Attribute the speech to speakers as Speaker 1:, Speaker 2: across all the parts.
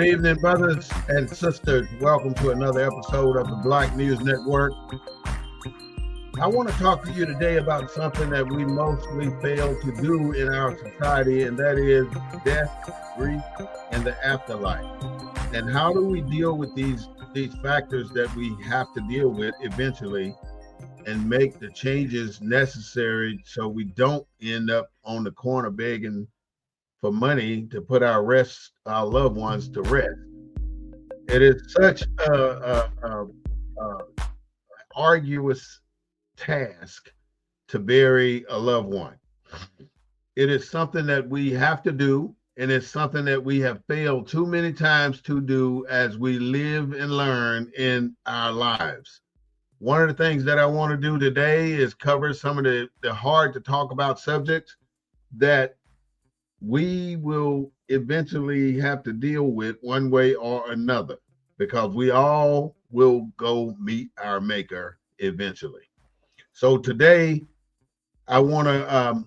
Speaker 1: evening, brothers and sisters. Welcome to another episode of the Black News Network. I want to talk to you today about something that we mostly fail to do in our society, and that is death, grief, and the afterlife. And how do we deal with these factors that we have to deal with eventually and make the changes necessary so we don't end up on the corner begging for money to put our loved ones to rest. It is such a arduous task to bury a loved one. It is something that we have to do, and it's something that we have failed too many times to do as we live and learn in our lives. One of the things that I want to do today is cover some of the hard to talk about subjects that we will eventually have to deal with one way or another, because we all will go meet our maker eventually. So today, I want to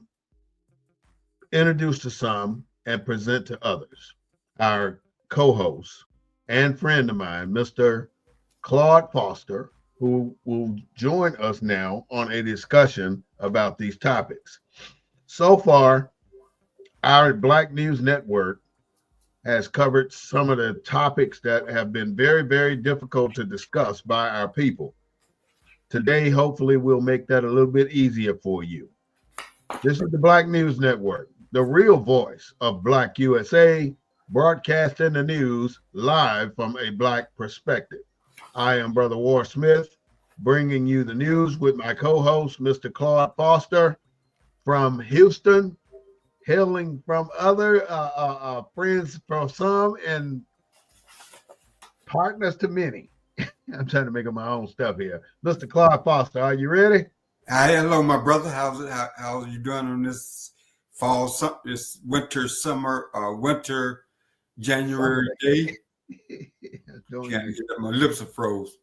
Speaker 1: introduce to some and present to others our co-host and friend of mine, Mr. Claude Foster, who will join us now on a discussion about these topics. So far, our Black News Network has covered some of the topics that have been very, very difficult to discuss by our people. Today, hopefully, we'll make that a little bit easier for you. This is the Black News Network, the real voice of Black USA, broadcasting the news live from a Black perspective. I am Brother War Smith, bringing you the news with my co-host, Mr. Claude Foster, from Houston, hailing from other friends from some and partners to many. I'm trying to make up my own stuff here. Mr. Claude Foster, are you ready?
Speaker 2: Hi, hello, my brother. How's are you doing on this this winter January day? My lips are froze.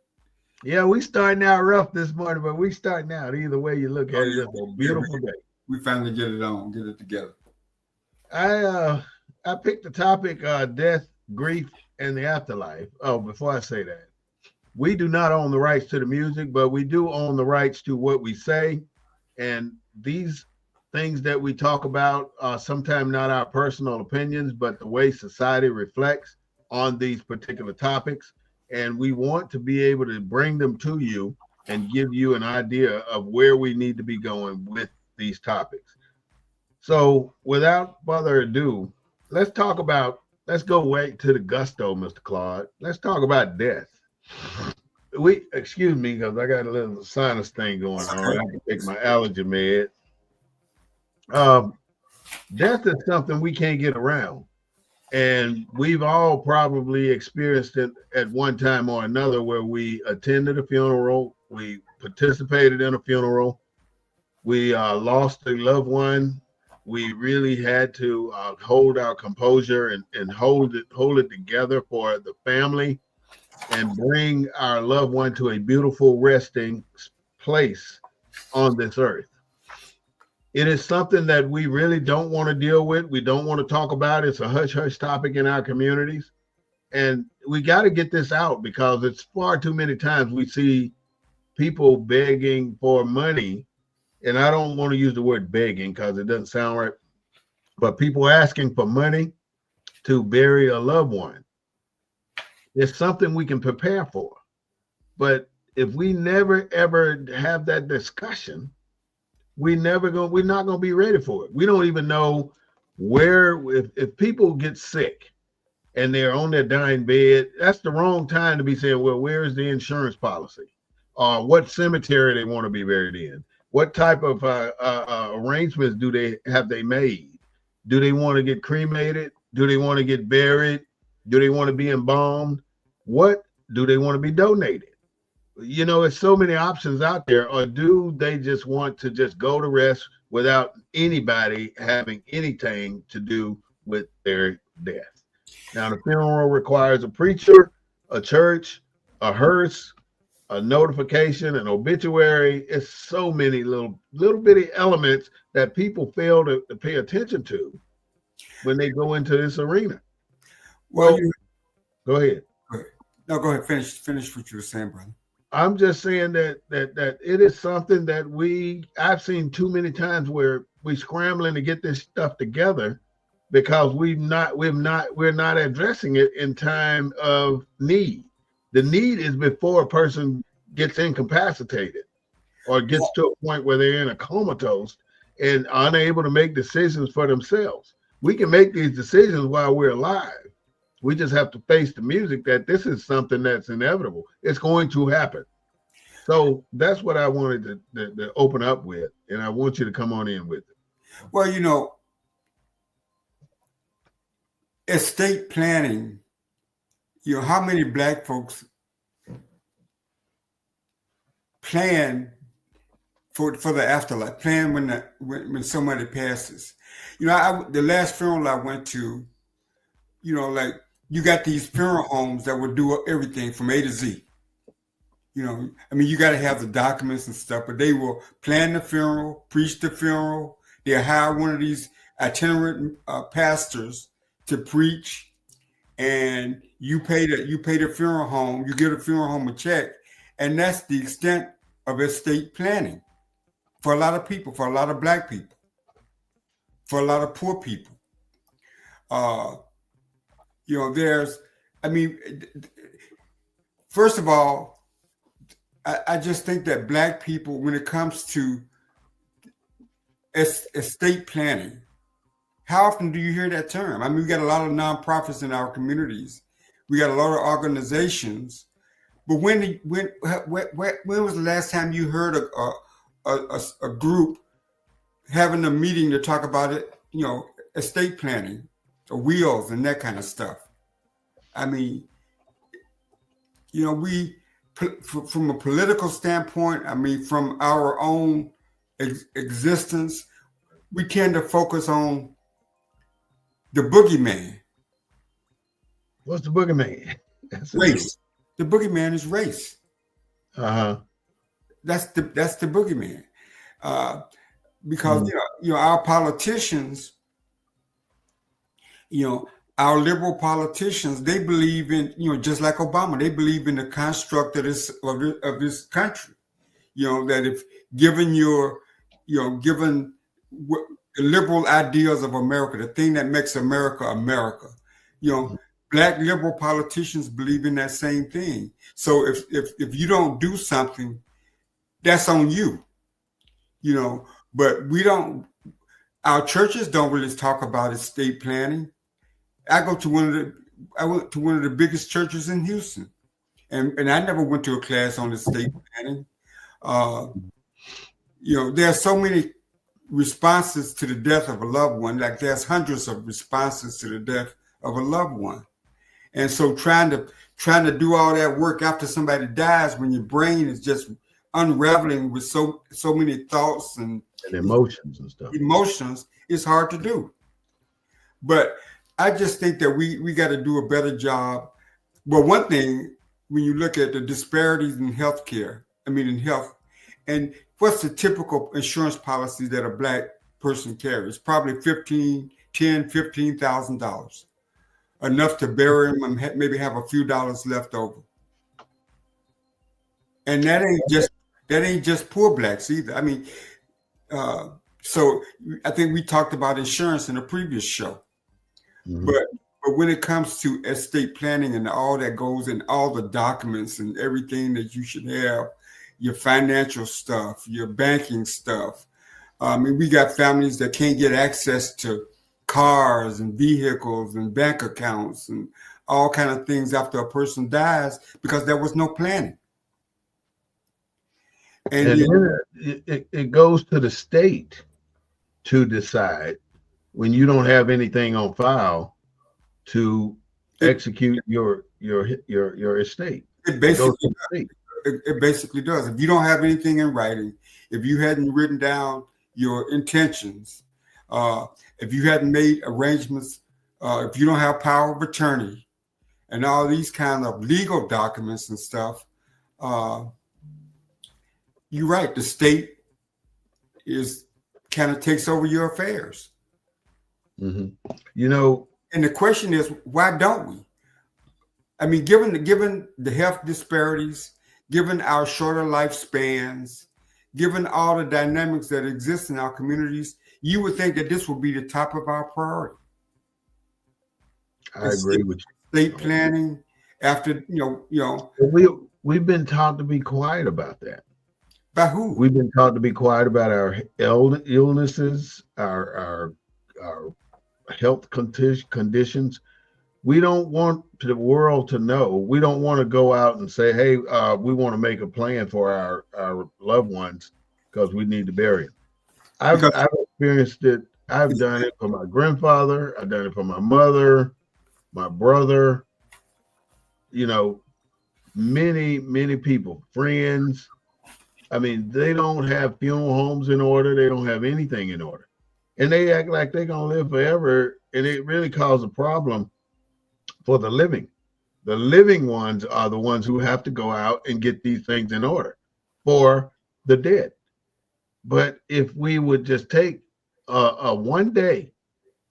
Speaker 1: Yeah, we starting out rough this morning, but we starting out either way you look at it. It's a beautiful day.
Speaker 2: We finally get it together.
Speaker 1: I picked the topic death, grief, and the afterlife. Oh, before I say that, we do not own the rights to the music, but we do own the rights to what we say. And these things that we talk about are sometimes not our personal opinions, but the way society reflects on these particular topics. And we want to be able to bring them to you and give you an idea of where we need to be going with these topics. So without further ado, let's go way to the gusto, Mr. Claude. Let's talk about death. Excuse me, because I got a little sinus thing going on. I can take my allergy med. Death is something we can't get around. And we've all probably experienced it at one time or another, where we attended a funeral, we participated in a funeral, we lost a loved one. We really had to hold our composure and hold it together for the family and bring our loved one to a beautiful resting place on this earth. It is something that we really don't want to deal with. We don't want to talk about. It's a hush-hush topic in our communities. And we got to get this out, because it's far too many times we see people begging for money. And I don't want to use the word begging because it doesn't sound right, but people asking for money to bury a loved one. It's something we can prepare for. But if we never, ever have that discussion, we're not going to be ready for it. We don't even know where, if people get sick and they're on their dying bed, that's the wrong time to be saying, well, where is the insurance policy? Or what cemetery they want to be buried in? What type of arrangements do they made? Do they want to get cremated? Do they want to get buried? Do they want to be embalmed? What do they want to be donated? You know, there's so many options out there. Or do they just want to just go to rest without anybody having anything to do with their death? Now, the funeral requires a preacher, a church, a hearse, a notification, an obituary. It's so many little bitty elements that people fail to pay attention to when they go into this arena.
Speaker 2: Well,
Speaker 1: Go ahead.
Speaker 2: Go ahead. No, go ahead. Finish what you were saying, brother.
Speaker 1: I'm just saying that it is something that I've seen too many times where we scrambling to get this stuff together because we're not addressing it in time of need. The need is before a person gets incapacitated or gets to a point where they're in a comatose and unable to make decisions for themselves. We can make these decisions while we're alive. We just have to face the music that this is something that's inevitable. It's going to happen. So that's what I wanted to open up with, and I want you to come on in with it.
Speaker 2: Well, estate planning, how many Black folks plan for the afterlife, plan when somebody passes. The last funeral I went to, like you got these funeral homes that will do everything from A to Z. You got to have the documents and stuff, but they will plan the funeral, preach the funeral. They'll hire one of these itinerant pastors to preach, and you pay the funeral home. You give the funeral home a check, and that's the extent of estate planning for a lot of people, for a lot of Black people, for a lot of poor people. First of all, I just think that Black people, when it comes to estate planning, how often do you hear that term? We got a lot of nonprofits in our communities. We got a lot of organizations. But when was the last time you heard a group having a meeting to talk about it? Estate planning, or wills, and that kind of stuff. From a political standpoint, from our own existence, we tend to focus on the boogeyman.
Speaker 1: What's the boogeyman?
Speaker 2: Race. The boogeyman is race.
Speaker 1: Uh-huh.
Speaker 2: That's the boogeyman. Because our politicians, our liberal politicians, they believe in, just like Obama, they believe in the construct of this country. That if given the liberal ideas of America, the thing that makes America America, Black liberal politicians believe in that same thing. So if you don't do something, that's on you. But we don't. Our churches don't really talk about estate planning. I went to one of the biggest churches in Houston, and I never went to a class on estate planning. There are so many responses to the death of a loved one. Like there's hundreds of responses to the death of a loved one, and so trying to do all that work after somebody dies, when your brain is just unraveling with so many thoughts and
Speaker 1: emotions and stuff.
Speaker 2: Emotions is hard to do. But I just think that we got to do a better job. Well, one thing, when you look at the disparities in healthcare, in health, and what's the typical insurance policy that a Black person carries? Probably $15,000, enough to bury him and maybe have a few dollars left over. And that ain't just poor Blacks either. So I think we talked about insurance in a previous show. Mm-hmm. But when it comes to estate planning and all that goes in, all the documents and everything that you should have, your financial stuff, your banking stuff. We got families that can't get access to cars and vehicles and bank accounts and all kind of things after a person dies because there was no planning.
Speaker 1: And it goes to the state to decide, when you don't have anything on file, to execute your estate.
Speaker 2: It basically does. If you don't have anything in writing, if you hadn't written down your intentions, if you hadn't made arrangements, if you don't have power of attorney and all these kind of legal documents and stuff, you're right. The state kind of takes over your affairs.
Speaker 1: Mm-hmm.
Speaker 2: And the question is, why don't we? I mean, given the health disparities, given our shorter lifespans, given all the dynamics that exist in our communities, you would think that this would be the top of our priority.
Speaker 1: I agree with you.
Speaker 2: State planning, after
Speaker 1: we've been taught to be quiet about that.
Speaker 2: By who?
Speaker 1: We've been taught to be quiet about our illnesses, our health conditions. We don't want the world to know. We don't want to go out and say, hey, we want to make a plan for our loved ones because we need to bury them. I've experienced it. I've done it for my grandfather. I've done it for my mother, my brother, many, many people, friends. I mean, they don't have funeral homes in order. They don't have anything in order. And they act like they're going to live forever. And it really causes a problem for the living. The living ones are the ones who have to go out and get these things in order for the dead. But if we would just take a one day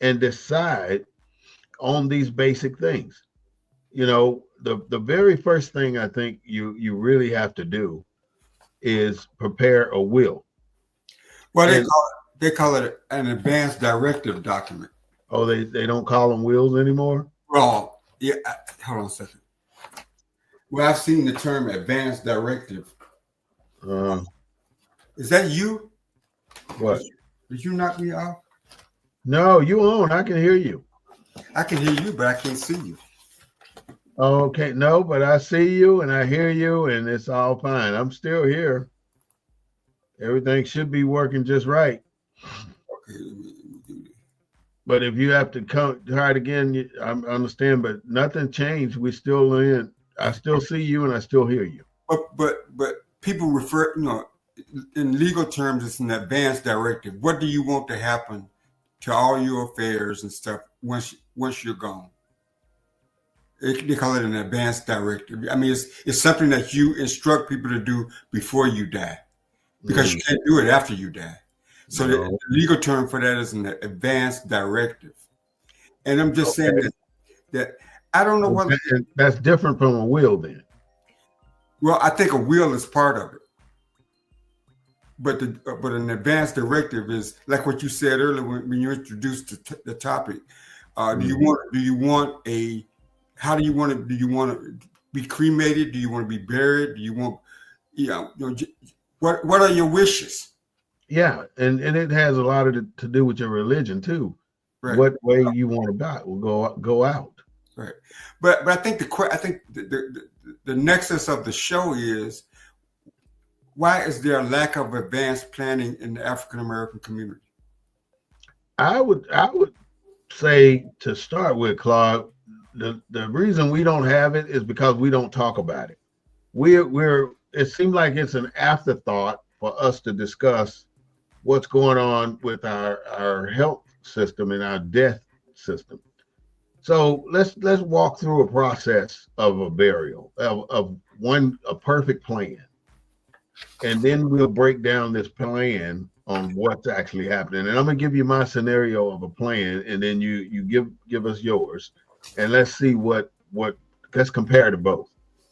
Speaker 1: and decide on these basic things, the very first thing I think you really have to do is prepare a will.
Speaker 2: Well, they call it an advanced directive document.
Speaker 1: Oh, they don't call them wills anymore?
Speaker 2: Well, yeah. Hold on a second. Well, I've seen the term advanced directive. Is that you?
Speaker 1: What?
Speaker 2: Did you knock me off?
Speaker 1: No, you on. I can hear you.
Speaker 2: I can hear you, but I can't see you.
Speaker 1: Okay, no, but I see you and I hear you and it's all fine. I'm still here. Everything should be working just right.
Speaker 2: Okay, let me do this.
Speaker 1: But if you have to try it again, I understand, but nothing changed. We still in. I still see you and I still hear you.
Speaker 2: But people refer, in legal terms, it's an advanced directive. What do you want to happen to all your affairs and stuff once you're gone? They call it an advanced directive. I mean, it's something that you instruct people to do before you die, because you can't do it after you die. So the legal term for that is an advanced directive. And I'm just saying that I don't know what
Speaker 1: that's different from a will then.
Speaker 2: Well, I think a will is part of it. But an advanced directive is like what you said earlier when you introduced the topic. Do you want how do you want to be cremated? Do you want to be buried? Do you want, what are your wishes?
Speaker 1: Yeah, and it has a lot to do with your religion too. Right. What way you want to die will go out.
Speaker 2: Right. But I think the nexus of the show is, why is there a lack of advanced planning in the African American community?
Speaker 1: I would say, to start with, Claude, the reason we don't have it is because we don't talk about it. It seems like it's an afterthought for us to discuss what's going on with our health system and our death system. So let's walk through a process of a burial, of a perfect plan. And then we'll break down this plan on what's actually happening. And I'm gonna give you my scenario of a plan, and then you give us yours, and let's see let's compare to both.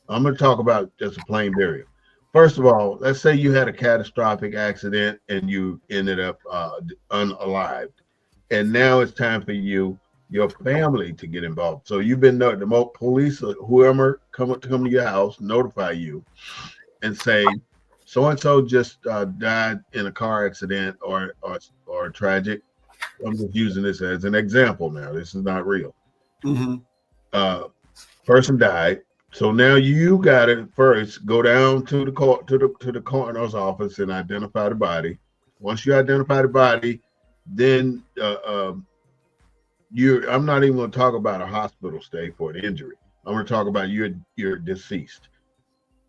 Speaker 1: I'm gonna talk about just a plain burial. First of all, let's say you had a catastrophic accident and you ended up unalived, and now it's time for your family to get involved. So you've been the police or whoever come to your house, notify you, and say, so-and-so just died in a car accident or tragic. I'm just using this as an example now. This is not real. Mm-hmm. Person died. So now you got to first go down to the court, to the coroner's office, and identify the body. Once you identify the body, then I'm not even going to talk about a hospital stay for the injury. I'm going to talk about you're deceased.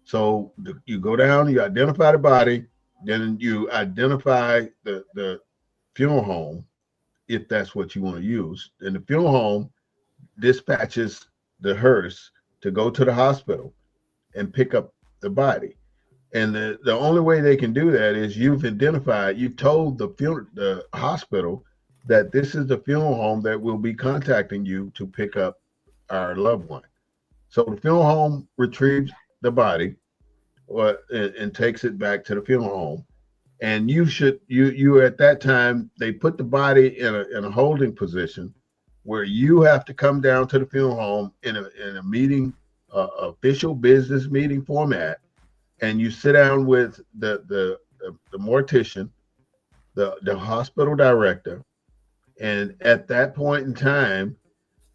Speaker 1: So you go down, you identify the body, then you identify the funeral home, if that's what you want to use. And the funeral home dispatches the hearse to go to the hospital and pick up the body. And the only way they can do that is you've told the hospital that this is the funeral home that will be contacting you to pick up our loved one. So the funeral home retrieves the body, and takes it back to the funeral home. And you at that time, they put the body in a holding position where you have to come down to the funeral home in a meeting, official business meeting format, and you sit down with the mortician, the hospital director, and at that point in time,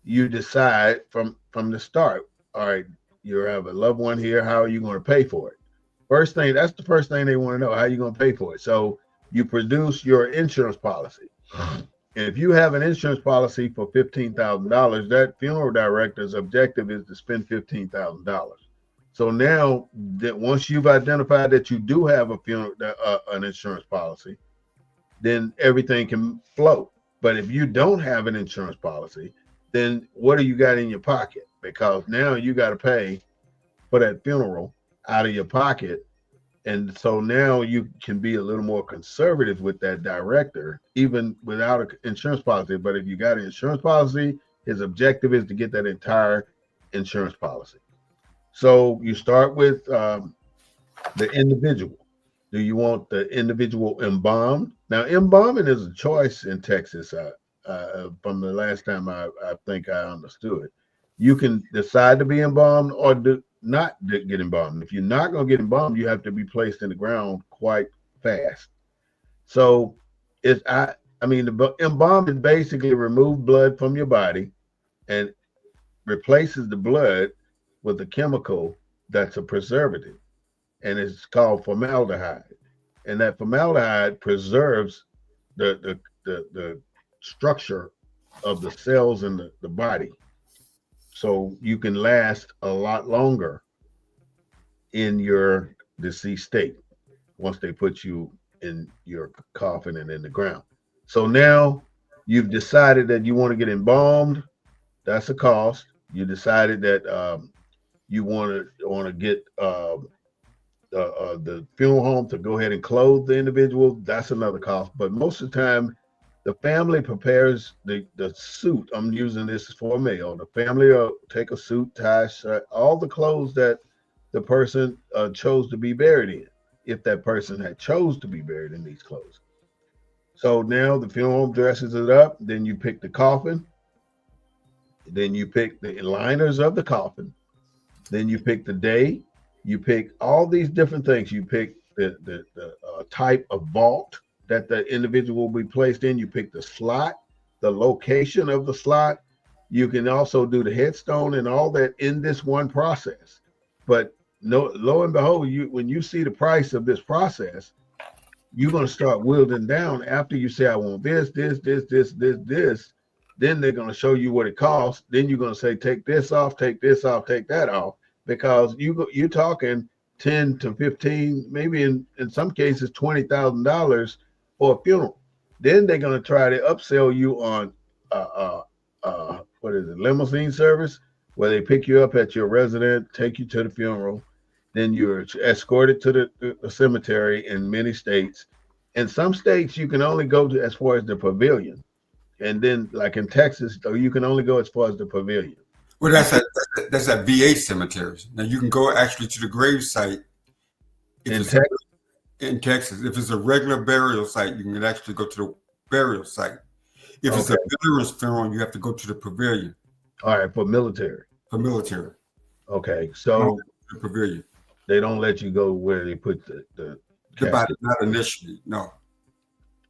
Speaker 1: you decide from the start. All right, you have a loved one here. How are you going to pay for it? That's the first thing they want to know. How are you going to pay for it? So you produce your insurance policy. And if you have an insurance policy for $15,000, that funeral director's objective is to spend $15,000. So now that once you've identified that you do have an insurance policy, then everything can flow. But if you don't have an insurance policy, then what do you got in your pocket? Because now you got to pay for that funeral out of your pocket. And so now you can be a little more conservative with that director, even without an insurance policy. But if you got an insurance policy, his objective is to get that entire insurance policy. So you start with the individual. Do you want the individual embalmed? Now, embalming is a choice in Texas. From the last time I think I understood, you can decide to be embalmed or not get embalmed. If you're not going to get embalmed, you have to be placed in the ground quite fast. So the embalming basically removes blood from your body and replaces the blood with a chemical that's a preservative, and it's called formaldehyde. And that formaldehyde preserves the structure of the cells in the body, so you can last a lot longer in your deceased state once they put you in your coffin and in the ground. So now you've decided that you want to get embalmed. That's a cost. You decided that you want to get the funeral home to go ahead and clothe the individual. That's another cost. But most of the time, the family prepares the suit. I'm using this for a male. The family will take a suit, tie, shirt, all the clothes that the person chose to be buried in, if that person had chose to be buried in these clothes. So now the funeral home dresses it up. Then you pick the coffin. Then you pick the liners of the coffin. Then you pick the day. You pick all these different things. You pick the type of vault that the individual will be placed in. You pick the slot, the location of the slot. You can also do the headstone and all that in this one process. But no, lo and behold, when you see the price of this process, you're going to start whittling down after you say, I want this. Then they're going to show you what it costs. Then you're going to say, take this off, take this off, take that off, because you're talking 10 to 15, maybe in some cases $20,000 for a funeral. Then they're going to try to upsell you on limousine service, where they pick you up at your residence, take you to the funeral, then you're escorted to the cemetery in many states. In some states, you can only go to as far as the pavilion, and then like in Texas, you can only go as far as the pavilion.
Speaker 2: Well, that's at VA cemeteries. Now you can go actually to the grave site
Speaker 1: in Texas.
Speaker 2: In Texas, if it's a regular burial site, you can actually go to the burial site. If it's a veteran's funeral, you have to go to the pavilion.
Speaker 1: All right, for military.
Speaker 2: For military.
Speaker 1: Okay, so
Speaker 2: the pavilion.
Speaker 1: They don't let you go where they put the
Speaker 2: body, not initially, no.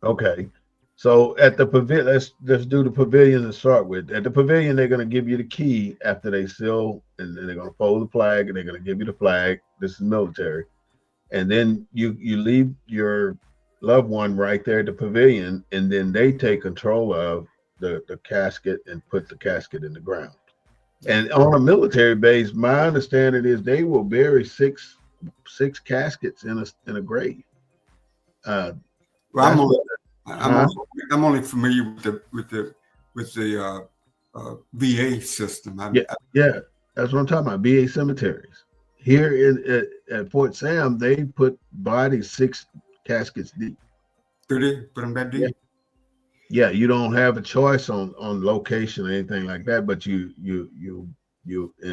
Speaker 1: Okay, so at the pavilion, let's do the pavilion to start with. At the pavilion, they're going to give you the key after they seal, and then they're going to fold the flag, and they're going to give you the flag. This is military. And then you leave your loved one right there at the pavilion, and then they take control of the casket and put the casket in the ground. And on a military base, my understanding is they will bury six caskets in a grave.
Speaker 2: Well, I'm only familiar with the VA system.
Speaker 1: Yeah, that's what I'm talking about. VA cemeteries. Here at Fort Sam, they put bodies 6 caskets deep.
Speaker 2: Do they put them that deep?
Speaker 1: Yeah, you don't have a choice on location or anything like that, but you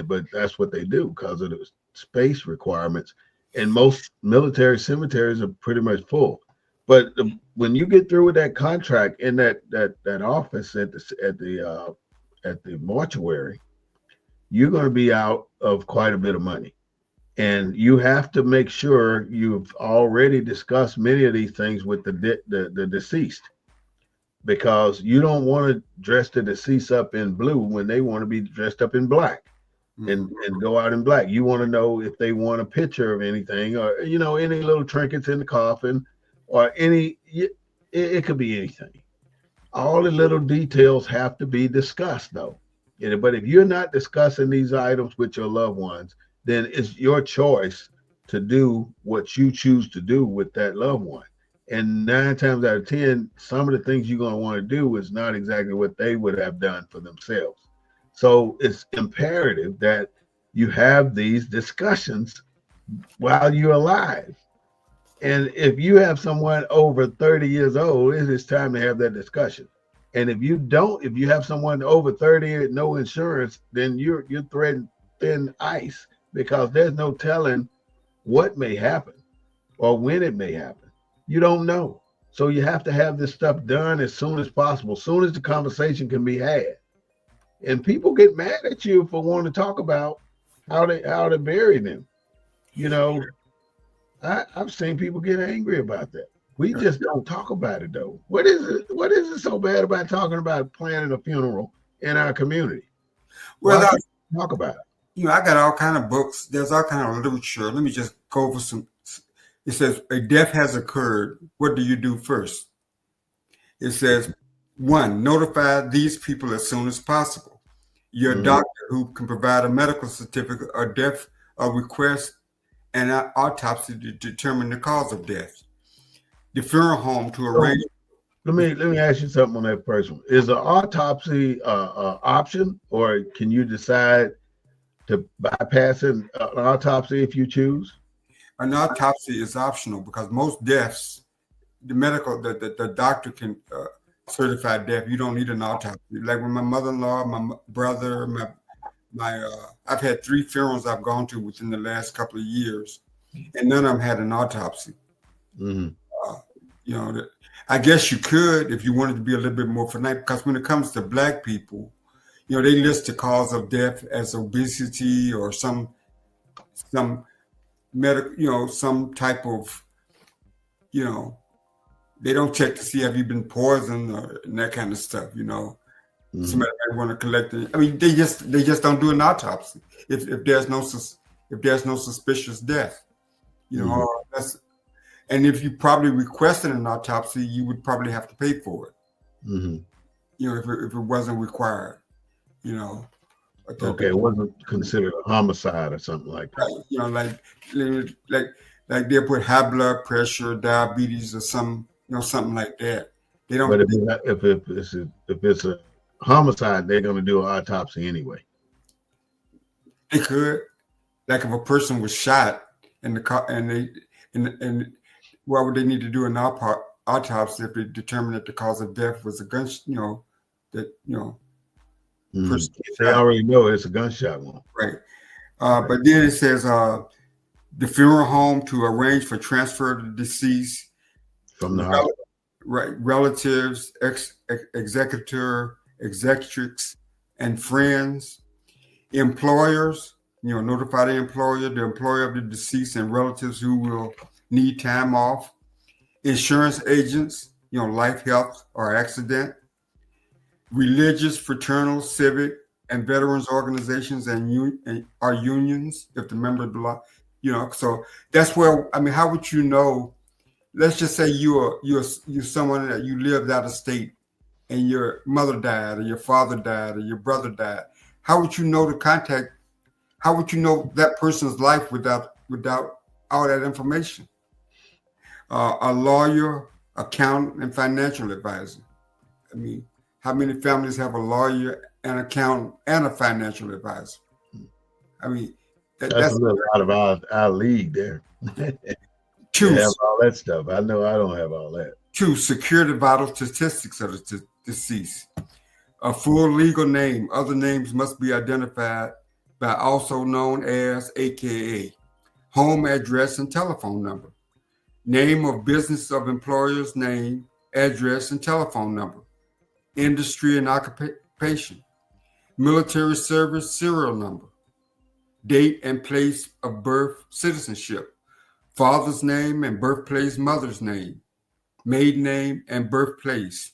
Speaker 1: But that's what they do because of the space requirements. And most military cemeteries are pretty much full. But when you get through with that contract in that office at the mortuary, you're going to be out of quite a bit of money. And you have to make sure you've already discussed many of these things with the deceased, because you don't want to dress the deceased up in blue when they want to be dressed up in black and go out in black. You want to know if they want a picture of anything, or any little trinkets in the coffin, or it could be anything. All the little details have to be discussed though. But if you're not discussing these items with your loved ones, then it's your choice to do what you choose to do with that loved one. And 9 times out of 10, some of the things you're going to want to do is not exactly what they would have done for themselves. So it's imperative that you have these discussions while you're alive. And if you have someone over 30 years old, it is time to have that discussion. And if you have someone over 30 and no insurance, then you're threading thin ice, because there's no telling what may happen or when it may happen. You don't know. So you have to have this stuff done as soon as possible, as soon as the conversation can be had. And people get mad at you for wanting to talk about how to bury them. I've seen people get angry about that. We just don't talk about it though. What is it so bad about talking about planning a funeral in our community? Well, talk about it.
Speaker 2: I got all kind of books. There's all kind of literature. Let me just go over some. It says a death has occurred. What do you do first? It says, 1, notify these people as soon as possible. Your doctor who can provide a medical certificate or death or request an autopsy to determine the cause of death. The funeral home to arrange.
Speaker 1: Let me ask you something on that first one. Is an autopsy option, or can you decide to bypass an autopsy if you choose?
Speaker 2: An autopsy is optional because most deaths, the doctor can certify death. You don't need an autopsy. Like with my mother-in-law, my brother, I've had 3 funerals I've gone to within the last couple of years, and none of them had an autopsy. I guess you could if you wanted to be a little bit more finite, because when it comes to Black people, they list the cause of death as obesity or some medical, some type of, they don't check to see have you been poisoned or that kind of stuff. Somebody might want to collect it. I mean, they just don't do an autopsy if there's no suspicious death. And if you probably requested an autopsy, you would probably have to pay for it. If it wasn't required.
Speaker 1: Okay, it wasn't considered a homicide or something like that.
Speaker 2: Like they'll put high blood pressure, diabetes, or something like that. They don't.
Speaker 1: But if it's a homicide, they're going to do an autopsy anyway.
Speaker 2: They could, like if a person was shot in the car, and why would they need to do an autopsy if they determine that the cause of death was a gunshot?
Speaker 1: They already know it's a gunshot wound.
Speaker 2: Right. But then it says the funeral home to arrange for transfer of the deceased
Speaker 1: from the hospital.
Speaker 2: Right. Relatives, executor, executrix, and friends. Employers, notify the employer of the deceased and relatives who will need time off. Insurance agents, life, health, or accident. Religious, fraternal, civic, and veterans organizations and our unions, if the members belong, So that's where, how would you know? Let's just say you're someone that you lived out of state, and your mother died, or your father died, or your brother died. How would you know to contact? How would you know that person's life without all that information? A lawyer, accountant, and financial advisor. How many families have a lawyer, an accountant, and a financial advisor?
Speaker 1: That's a little out of our league there.
Speaker 2: To
Speaker 1: have all that stuff. I know I don't have all that.
Speaker 2: 2, secure the vital statistics of the deceased. A full legal name. Other names must be identified by also known as AKA, home address and telephone number, name of business of employer's name, address, and telephone number, industry and occupation, military service serial number, date and place of birth, citizenship, father's name and birthplace, mother's name, maiden name and birthplace.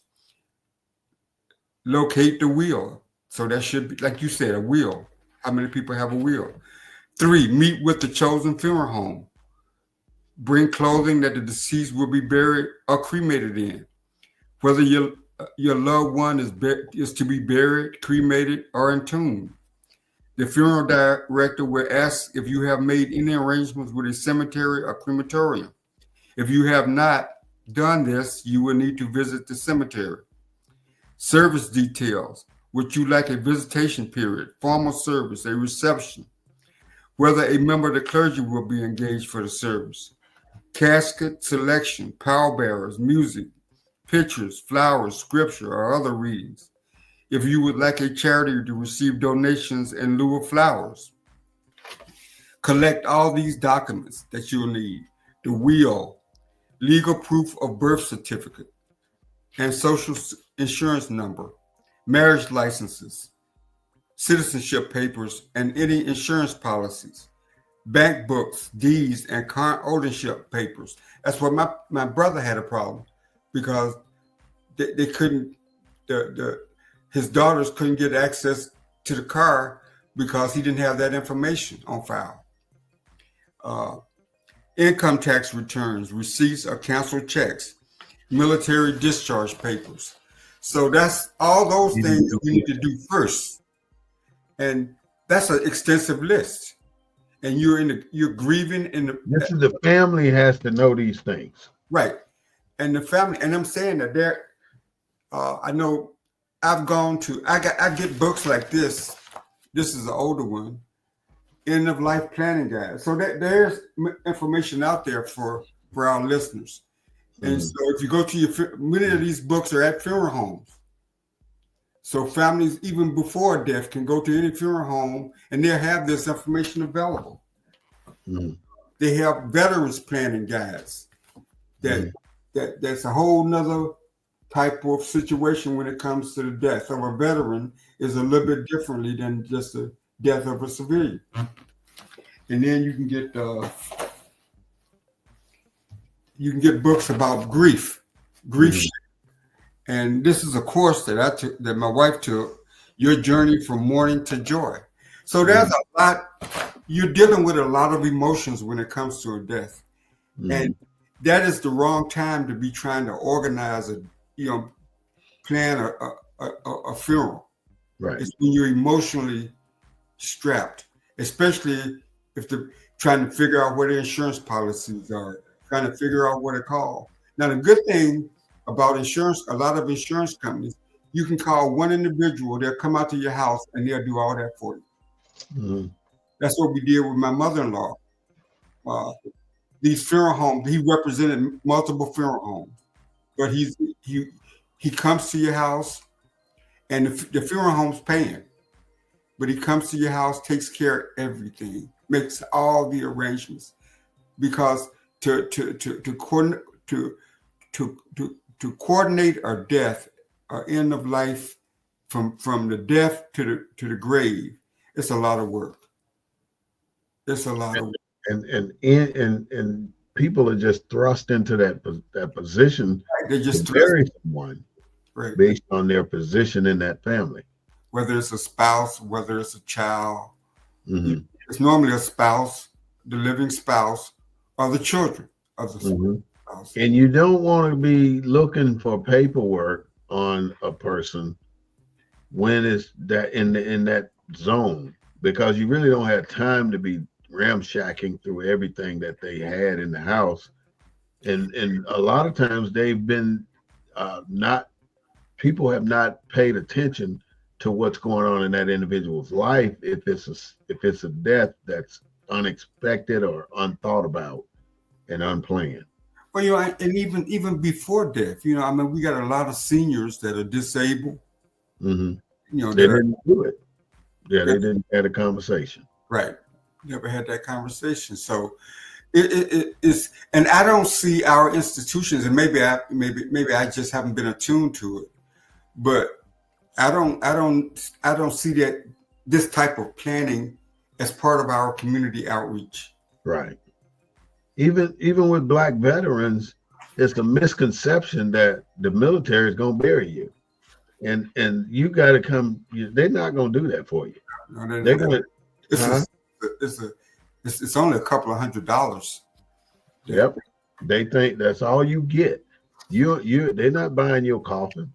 Speaker 2: Locate the will. So that should be, like you said, a will. How many people have a will? 3, meet with the chosen funeral home. Bring clothing that the deceased will be buried or cremated in. Whether your loved one is to be buried, cremated, or entombed. The funeral director will ask if you have made any arrangements with a cemetery or crematorium. If you have not done this, you will need to visit the cemetery. Service details. Would you like a visitation period, formal service, a reception? Whether a member of the clergy will be engaged for the service. Casket selection, pallbearers, music, pictures, flowers, scripture, or other readings. If you would like a charity to receive donations in lieu of flowers. Collect all these documents that you'll need: the will, legal proof of birth certificate, and social insurance number, marriage licenses, citizenship papers, and any insurance policies, bank books, deeds, and current ownership papers. That's what my brother had a problem, because they couldn't, his daughters couldn't get access to the car because he didn't have that information on file. Income tax returns, receipts or canceled checks, military discharge papers. So that's all those things that we need to do first. And that's an extensive list. And you're grieving in
Speaker 1: the family has to know these things.
Speaker 2: Right. And the family, and I'm saying that I know I get books like this. This is an older one, End of Life Planning Guide. So there's information out there for our listeners. And so if you go to many of these books are at funeral homes. So families, even before death, can go to any funeral home and they'll have this information available. They have veterans planning guides. That's a whole nother type of situation when it comes to the death of a veteran is a little bit differently than just the death of a civilian. And then you can get books about grief. And this is a course that my wife took, Your Journey from Mourning to Joy. So there's a lot, you're dealing with a lot of emotions when it comes to a death. And that is the wrong time to be trying to organize plan a funeral.
Speaker 1: Right.
Speaker 2: It's when you're emotionally strapped, especially if they're trying to figure out what the insurance policies are, trying to figure out what to call. Now, the good thing about insurance, a lot of insurance companies, you can call one individual, they'll come out to your house and they'll do all that for you. That's what we did with my mother-in-law. These funeral homes, he represented multiple funeral homes, but he comes to your house and the funeral home's paying, but he comes to your house, takes care of everything, makes all the arrangements, because to coordinate a death, or end of life, from the death to the grave, it's a lot of work. It's a lot of work.
Speaker 1: And people are just thrust into that position.
Speaker 2: Right. They just
Speaker 1: to bury someone based on their position in that family.
Speaker 2: Whether it's a spouse, whether it's a child, it's normally a spouse, the living spouse, or the children of the spouse.
Speaker 1: And you don't want to be looking for paperwork on a person when it's that in that zone, because you really don't have time to be ramshacking through everything that they had in the house. And a lot of times they've been people have not paid attention to what's going on in that individual's life if it's a death that's unexpected or unthought about and unplanned.
Speaker 2: Well, and even before death, we got a lot of seniors that are disabled.
Speaker 1: They didn't do it. Yeah, they didn't have a conversation.
Speaker 2: Right. Never had that conversation. So it is, and I don't see our institutions, and maybe I just haven't been attuned to it, but I don't see that this type of planning as part of our community outreach.
Speaker 1: Right. Even with Black veterans, it's a misconception that the military is going to bury you, and you got to come. They're not going to do that for you.
Speaker 2: No,
Speaker 1: They're going to.
Speaker 2: It's only a couple of $100.
Speaker 1: Yep. They think that's all you get. They're not buying your coffin.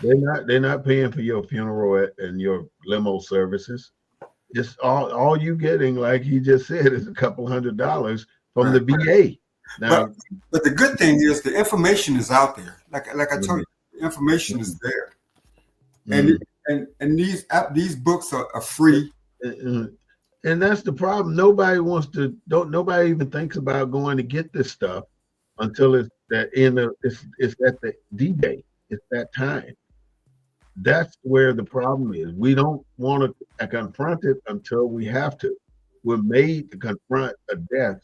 Speaker 1: They're not paying for your funeral and your limo services. It's all you getting, like he just said, is a couple $100 from the VA. Now,
Speaker 2: but the good thing is the information is out there. Like I told you, the information is there, and these books are free.
Speaker 1: And that's the problem. Nobody nobody even thinks about going to get this stuff until it's at the D-Day. It's that time. That's where the problem is. We don't want to confront it until we have to. We're made to confront a death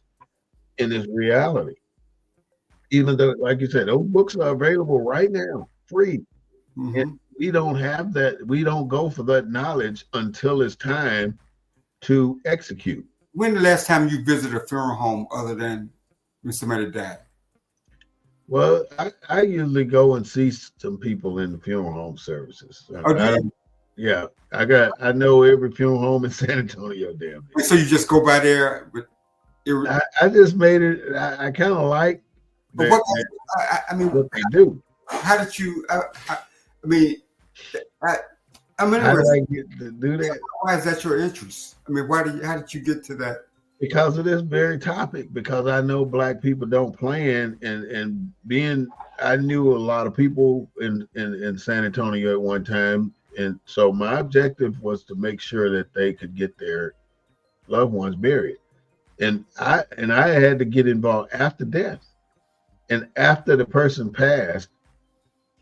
Speaker 1: in its reality. Even though, like you said, those books are available right now, free. Mm-hmm. And we don't have that. We don't go for that knowledge until it's time to execute.
Speaker 2: When the last time you visited a funeral home other than when somebody died?
Speaker 1: Well, I usually go and see some people in the funeral home services. Yeah, I know every funeral home in San Antonio, damn it.
Speaker 2: So you just go by there?
Speaker 1: I just made it. I kind of like
Speaker 2: what
Speaker 1: they do.
Speaker 2: How did you? I'm interested.
Speaker 1: How did I get to do that?
Speaker 2: Why is that your interest? I mean, how did you get to that?
Speaker 1: Because of this very topic. Because I know Black people don't plan, and I knew a lot of people in San Antonio at one time, and so my objective was to make sure that they could get their loved ones buried, and I had to get involved after death, and after the person passed,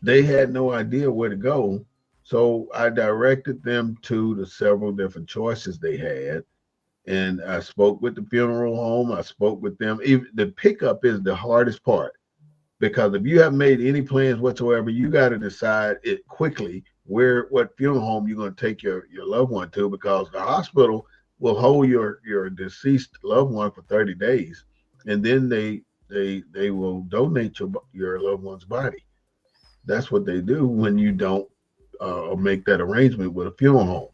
Speaker 1: they had no idea where to go. So I directed them to the several different choices they had. And I spoke with the funeral home. I spoke with them. Even the pickup is the hardest part, because if you haven't made any plans whatsoever, you got to decide it quickly what funeral home you're going to take your loved one to, because the hospital will hold your deceased loved one for 30 days. And then they will donate your loved one's body. That's what they do when you don't make that arrangement with a funeral home.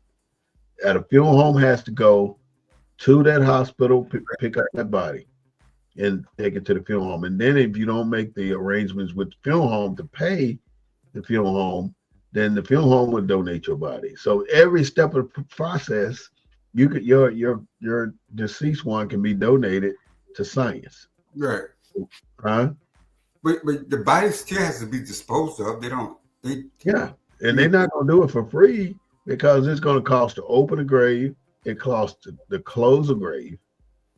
Speaker 1: At a funeral home has to go to that hospital, pick up that body, and take it to the funeral home. And then if you don't make the arrangements with the funeral home to pay the funeral home, then the funeral home will donate your body. So every step of the process, your deceased one can be donated to science.
Speaker 2: Right.
Speaker 1: Huh?
Speaker 2: But the body still has to be disposed of.
Speaker 1: Yeah. And they're not going to do it for free, because it's going to cost to open a grave. It costs to close a grave.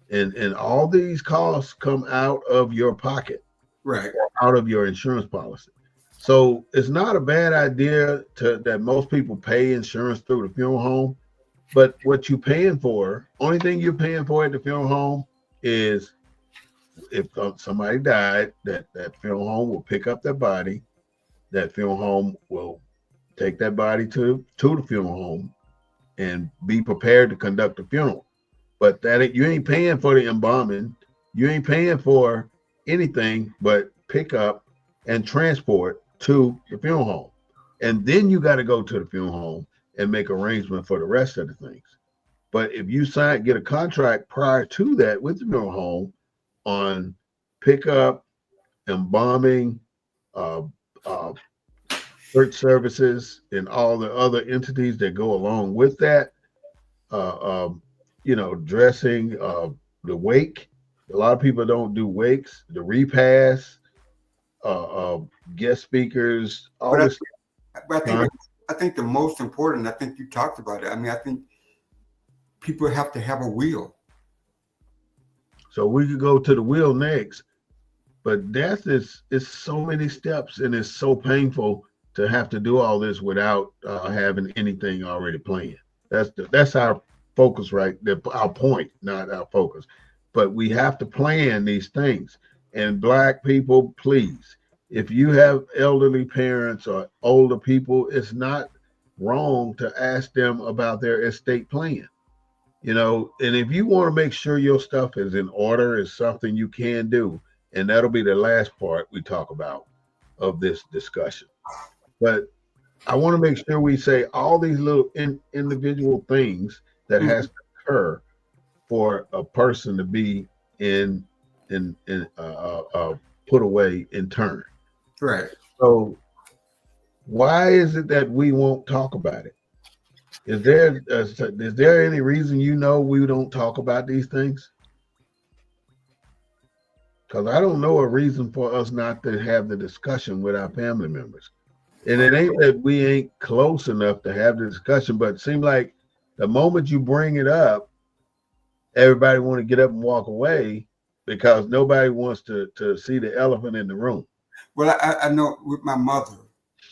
Speaker 1: And all these costs come out of your pocket.
Speaker 2: Right.
Speaker 1: Or out of your insurance policy. So it's not a bad idea that most people pay insurance through the funeral home. But what you're paying for, only thing you're paying for at the funeral home is if somebody died, that funeral home will pick up their body. That funeral home will take that body to the funeral home and be prepared to conduct the funeral. But you ain't paying for the embalming. You ain't paying for anything but pick up and transport to the funeral home. And then you got to go to the funeral home and make arrangement for the rest of the things. But if you get a contract prior to that with the funeral home on pickup, embalming, church services, and all the other entities that go along with that, dressing, the wake. A lot of people don't do wakes, the repast, guest speakers, all this.
Speaker 2: I think the most important, I think you talked about it. I mean, I think people have to have a will.
Speaker 1: So we could go to the will next, but death is so many steps, and it's so painful to have to do all this without having anything already planned. That's our focus, right? Our point, not our focus. But we have to plan these things. And Black people, please, if you have elderly parents or older people, it's not wrong to ask them about their estate plan. And if you want to make sure your stuff is in order, is something you can do. And that'll be the last part we talk about of this discussion. But I want to make sure we say all these little individual things that has to occur for a person to be in put away in turn.
Speaker 2: Right.
Speaker 1: So why is it that we won't talk about it? Is there any reason we don't talk about these things? Because I don't know a reason for us not to have the discussion with our family members. And it ain't that we ain't close enough to have the discussion, but it seems like the moment you bring it up, everybody want to get up and walk away because nobody wants to see the elephant in the room.
Speaker 2: Well, I know with my mother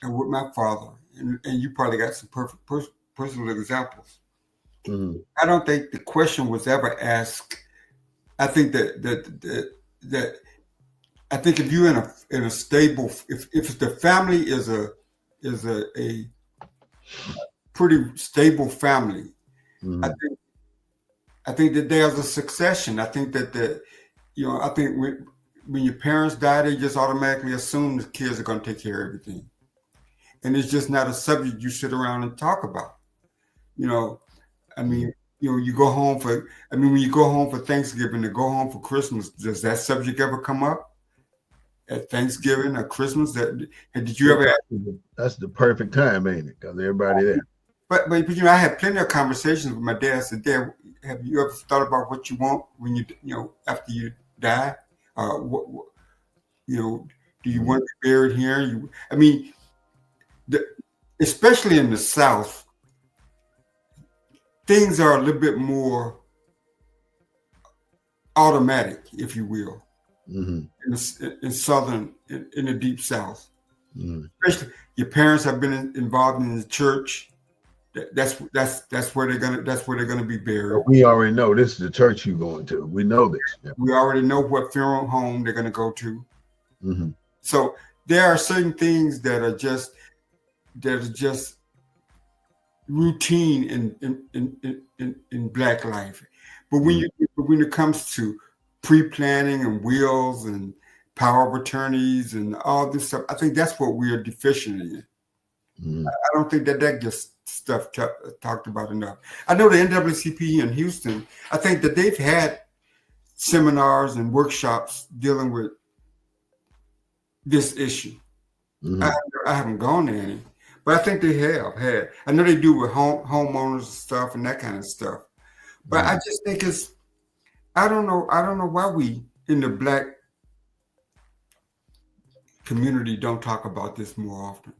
Speaker 2: and with my father, and you probably got some perfect personal examples.
Speaker 1: Mm-hmm.
Speaker 2: I don't think the question was ever asked. I think that I think if you're in a stable, if the family is a pretty stable family,
Speaker 1: mm-hmm.
Speaker 2: I think that there's a succession. I think that I think when your parents die, they just automatically assume the kids are going to take care of everything, and it's just not a subject you sit around and talk about. I mean, you go home when you go home for Thanksgiving to go home for Christmas, does that subject ever come up at Thanksgiving or Christmas? Did you ever?
Speaker 1: That's the perfect time, ain't it? Because everybody there.
Speaker 2: But I had plenty of conversations with my dad. I said, Dad, have you ever thought about what you want when after you die? Do you want to be buried here? Especially in the South, things are a little bit more automatic, if you will,
Speaker 1: mm-hmm.
Speaker 2: in Southern, in the Deep South.
Speaker 1: Mm-hmm.
Speaker 2: Especially your parents have been involved in the church. That's where they're gonna be buried.
Speaker 1: We already know this is the church you're going to. We know this. Yeah.
Speaker 2: We already know what funeral home they're gonna go to.
Speaker 1: Mm-hmm.
Speaker 2: So there are certain things that are just routine in Black life. But when it comes to pre-planning and wills and power of attorneys and all this stuff, I think that's what we are deficient in.
Speaker 1: Mm-hmm.
Speaker 2: I don't think that gets stuff talked about enough. I know the NAACP in Houston, I think that they've had seminars and workshops dealing with this issue.
Speaker 1: Mm-hmm.
Speaker 2: I haven't gone to any, but I think they have had. I know they do with homeowners and stuff and that kind of stuff. But I just think I don't know why we in the Black community don't talk about this more often.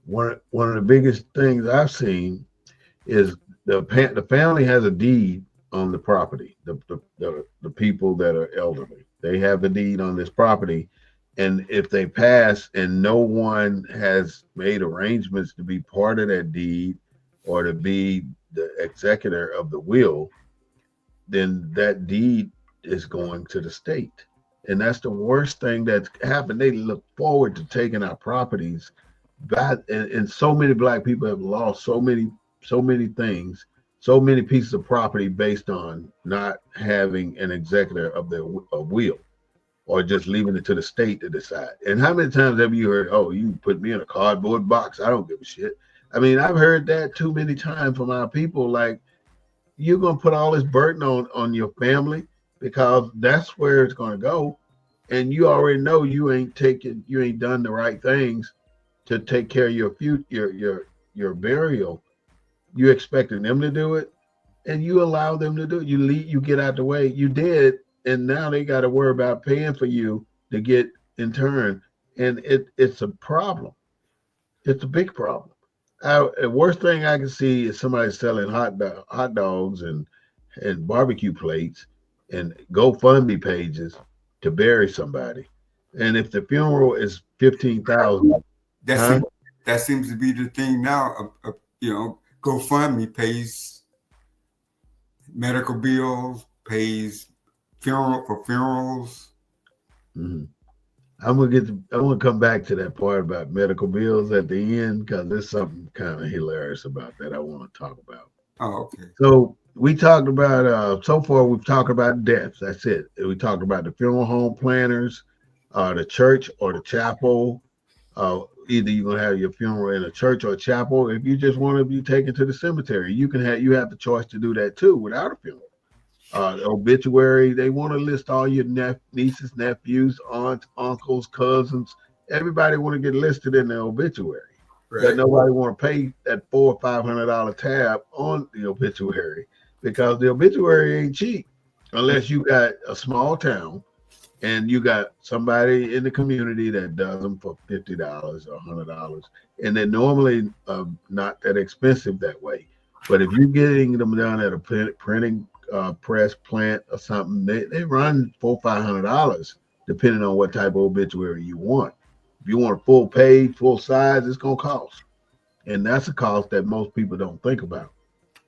Speaker 1: One of the biggest things I've seen is the family has a deed on the property. The people that are elderly, they have a deed on this property, and if they pass and no one has made arrangements to be part of that deed or to be the executor of the will, then that deed is going to the state, and that's the worst thing that's happened. They look forward to taking our properties. And so many Black people have lost so many things, so many pieces of property based on not having an executor of their will, or just leaving it to the state to decide. And how many times have you heard, "Oh, you put me in a cardboard box, I don't give a shit"? I mean, I've heard that too many times from our people. Like, you're gonna put all this burden on your family because that's where it's gonna go, and you already know you ain't done the right things to take care of your future, your burial. You expecting them to do it, and you allow them to do it. You get out the way. You did, and now they got to worry about paying for you to get in turn, and it's a problem. It's a big problem. The worst thing I can see is somebody selling hot dogs and barbecue plates and GoFundMe pages to bury somebody, and if the funeral is $15,000.
Speaker 2: That seems to be the thing now. GoFundMe pays medical bills, pays funerals.
Speaker 1: Mm-hmm. I'm gonna come back to that part about medical bills at the end because there's something kind of hilarious about that I want to talk about.
Speaker 2: Oh, okay.
Speaker 1: So we talked about so far we've talked about deaths. That's it. We talked about the funeral home planners, the church or the chapel. Either you're gonna have your funeral in a church or a chapel. If you just want to be taken to the cemetery, you have the choice to do that too without a funeral. Obituary, they want to list all your nieces, nephews, aunts, uncles, cousins. Everybody want to get listed in the obituary, right. But nobody want to pay that $400 or $500 tab on the obituary because the obituary ain't cheap unless you got a small town and you got somebody in the community that does them for $50 or $100, and they're normally not that expensive that way. But if you're getting them done at a printing press plant or something, they run $400 or $500 depending on what type of obituary you want. If you want a full page, full size, it's gonna cost, and that's a cost that most people don't think about.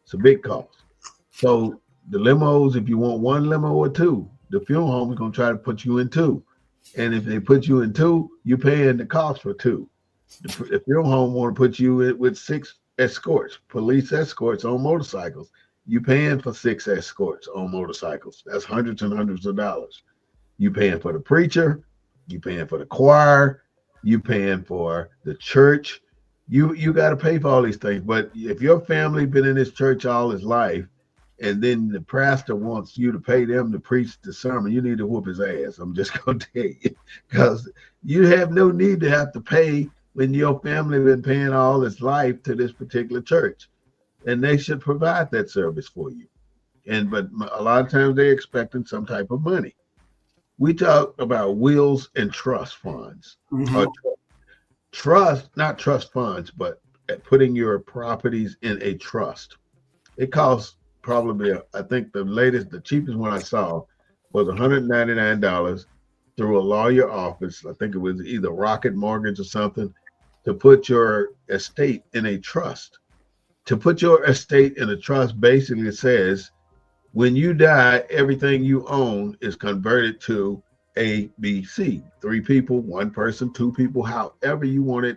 Speaker 1: It's a big cost. So the limos, if you want one limo or two, the funeral home is gonna try to put you in two, and if they put you in two, you're paying the cost for two. The funeral home want to put you in with 6 escorts, police escorts on motorcycles. You paying for 6 escorts on motorcycles. That's hundreds and hundreds of dollars. You paying for the preacher. You paying for the choir. You paying for the church. You got to pay for all these things. But if your family been in this church all his life, and then the pastor wants you to pay them to preach the sermon, you need to whoop his ass. I'm just going to tell you, because you have no need to have to pay when your family been paying all its life to this particular church. And they should provide that service for you. But a lot of times they're expecting some type of money. We talk about wills and trust funds. Mm-hmm. Not trust funds, but putting your properties in a trust. It costs probably, I think the cheapest one I saw was $199 through a lawyer office. I think it was either Rocket Mortgage or something, to put your estate in a trust. To put your estate in a trust basically says when you die, everything you own is converted to A, B, C. 3 people, 1 person, 2 people, however you want it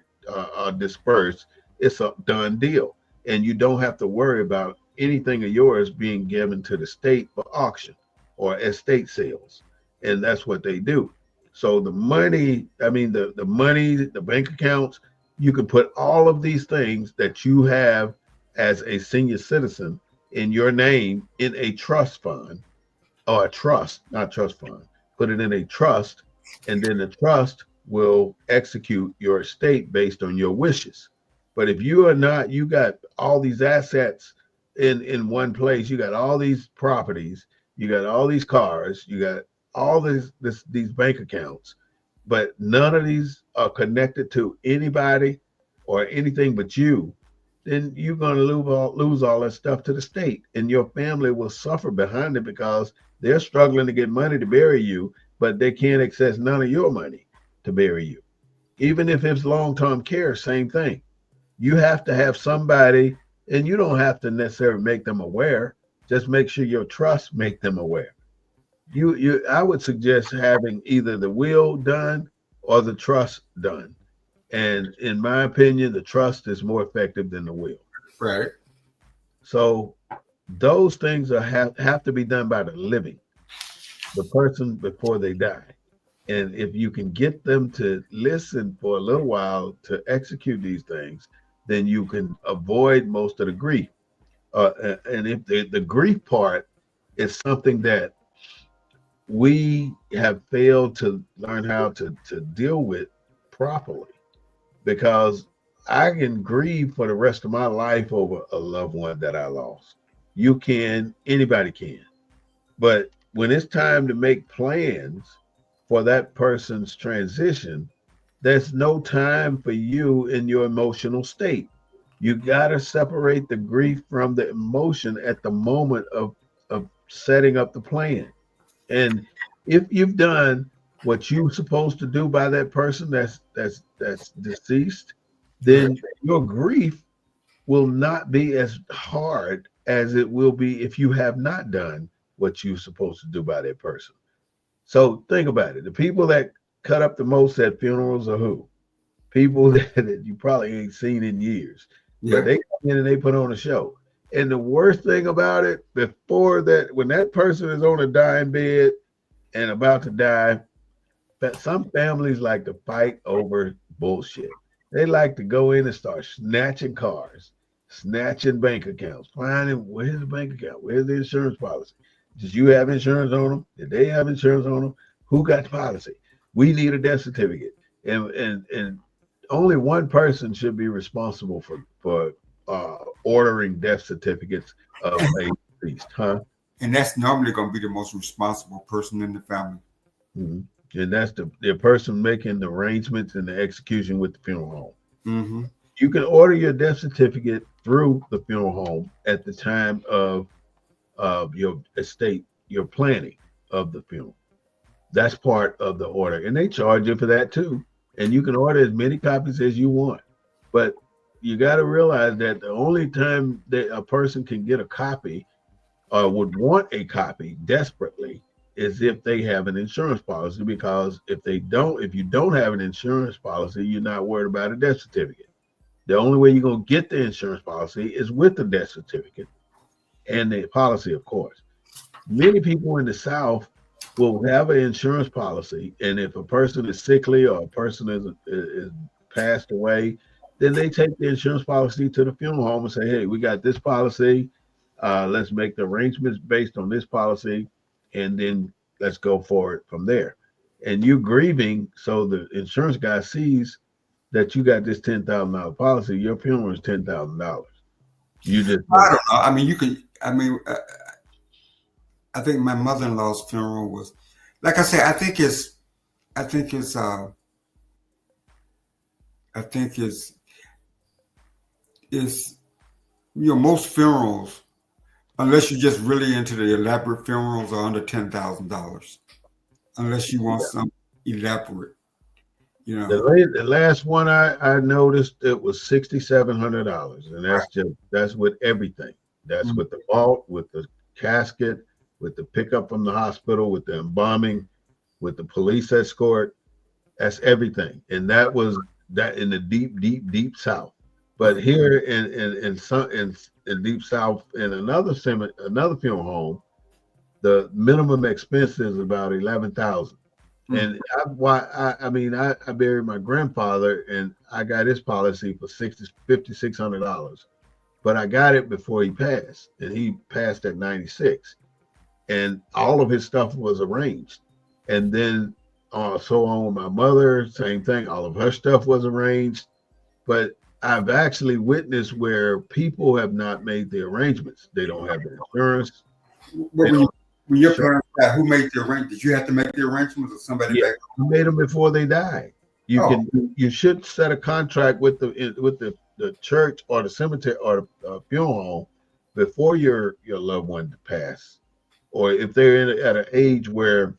Speaker 1: dispersed, it's a done deal. And you don't have to worry about anything of yours being given to the state for auction or estate sales. And that's what they do. So the money, the money, the bank accounts, you can put all of these things that you have as a senior citizen in your name in a trust fund, or a trust, not trust fund. Put it in a trust, and then the trust will execute your estate based on your wishes. But if you are not, you got all these assets in one place, you got all these properties, you got all these cars, you got all these bank accounts, but none of these are connected to anybody or anything but you, then you're going to lose all that stuff to the state, and your family will suffer behind it because they're struggling to get money to bury you, but they can't access none of your money to bury you. Even if it's long-term care, same thing. You have to have somebody, and you don't have to necessarily make them aware. Just make sure your trust make them aware. I would suggest having either the will done or the trust done. And in my opinion, the trust is more effective than the will.
Speaker 2: Right.
Speaker 1: So those things have to be done by the living, the person before they die. And if you can get them to listen for a little while to execute these things, then you can avoid most of the grief. And if the grief part is something that we have failed to learn how to deal with properly, because I can grieve for the rest of my life over a loved one that I lost. You can, anybody can. But when it's time to make plans for that person's transition, there's no time for you in your emotional state. You got to separate the grief from the emotion at the moment of setting up the plan. And if you've done what you're supposed to do by that person that's deceased, then your grief will not be as hard as it will be if you have not done what you're supposed to do by that person. So think about it. The people that cut up the most at funerals are who? People that you probably ain't seen in years, but
Speaker 2: Yeah.
Speaker 1: they come in and they put on a show. And the worst thing about it, before that, when that person is on a dying bed and about to die, that some families like to fight over bullshit. They like to go in and start snatching cars, snatching bank accounts, finding where's the bank account, where's the insurance policy. Did you have insurance on them? Did they have insurance on them? Who got the policy? We need a death certificate, and only one person should be responsible for ordering death certificates of a deceased, huh?
Speaker 2: And that's normally going to be the most responsible person in the family.
Speaker 1: Mm-hmm. And that's the person making the arrangements and the execution with the funeral home.
Speaker 2: Mm-hmm.
Speaker 1: You can order your death certificate through the funeral home at the time of your estate, your planning of the funeral. That's part of the order, and they charge you for that too. And you can order as many copies as you want, but you got to realize that the only time that a person can get a copy or would want a copy desperately is if they have an insurance policy, because if you don't have an insurance policy, you're not worried about a death certificate. The only way you're going to get the insurance policy is with the death certificate and the policy, of course. Many people in the South will have an insurance policy, and if a person is sickly or a person is passed away, then they take the insurance policy to the funeral home and say, hey, we got this policy. Let's make the arrangements based on this policy, and then let's go forward from there. And you're grieving, so the insurance guy sees that you got this $10,000 policy. Your funeral is $10,000. You just
Speaker 2: I don't know. I mean, you can. I mean, I think my mother-in-law's funeral was, like I said, I think most funerals, unless you're just really into the elaborate funerals, are under $10,000. Unless you want some elaborate,
Speaker 1: The last one I noticed, it was $6,700, and that's with everything. That's with the vault, with the casket, with the pickup from the hospital, with the embalming, with the police escort. That's everything, and that was that in the deep South. But here in deep South, in another funeral home, the minimum expense is about $11,000. And I buried my grandfather, and I got his policy for $5,600, but I got it before he passed, and he passed at 96, and all of his stuff was arranged. And then so on with my mother, same thing, all of her stuff was arranged. But I've actually witnessed where people have not made the arrangements. They don't have the insurance.
Speaker 2: When your parents died, who made the arrangements? Did you have to make the arrangements, or somebody back home?
Speaker 1: You made them before they died. You should set a contract with the church or the cemetery or the funeral home before your loved one pass, or if they're at an age where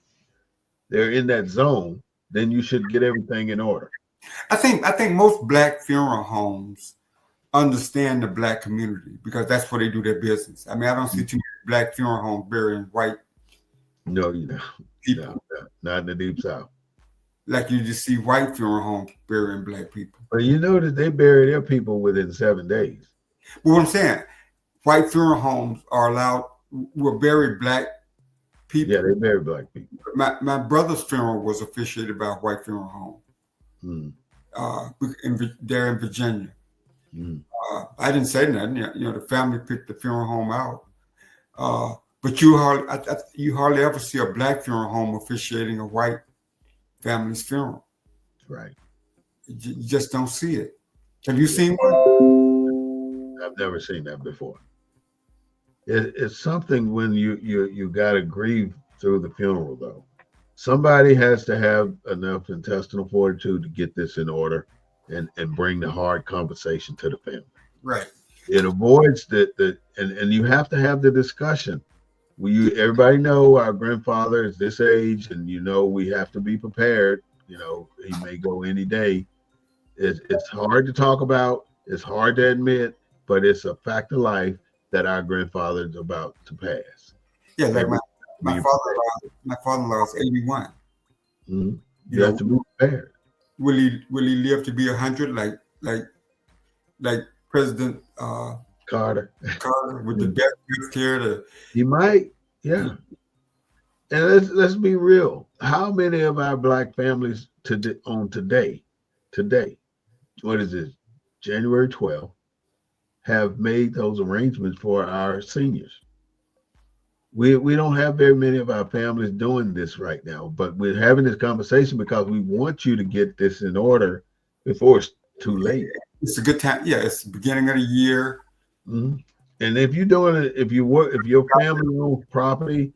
Speaker 1: they're in that zone, then you should get everything in order.
Speaker 2: I think most Black funeral homes understand the Black community, because that's where they do their business. I mean, I don't see too many Black funeral homes burying white
Speaker 1: people. No, not in the deep South.
Speaker 2: Like you just see white funeral homes burying Black people.
Speaker 1: But you know that they bury their people within 7 days.
Speaker 2: But what I'm saying, white funeral homes will bury Black people.
Speaker 1: Yeah, they bury Black people.
Speaker 2: My brother's funeral was officiated by a white funeral home. There in Virginia. I didn't say nothing. The family picked the funeral home out. But you hardly ever see a Black funeral home officiating a white family's funeral.
Speaker 1: Right.
Speaker 2: You just don't see it. Have you seen one?
Speaker 1: I've never seen that before. It's something when you got to grieve through the funeral, though. Somebody has to have enough intestinal fortitude to get this in order and bring the hard conversation to the family.
Speaker 2: Right.
Speaker 1: It avoids and you have to have the discussion. Everybody know our grandfather is this age, and we have to be prepared. He may go any day. It's hard to talk about. It's hard to admit, but it's a fact of life that our grandfather is about to pass.
Speaker 2: Yeah, like
Speaker 1: And
Speaker 2: my father-in-law is 81.
Speaker 1: you
Speaker 2: You
Speaker 1: have
Speaker 2: know,
Speaker 1: to be prepared.
Speaker 2: will he live to be 100 like President
Speaker 1: Carter.
Speaker 2: Carter with the best healthcare?
Speaker 1: He might, yeah. And let's be real. How many of our black families today, what is it, January 12th, have made those arrangements for our seniors? We don't have very many of our families doing this right now, but we're having this conversation because we want you to get this in order before it's too late.
Speaker 2: It's a good time. Yeah, it's the beginning of the year.
Speaker 1: Mm-hmm. And if you're doing it, if your family owns property,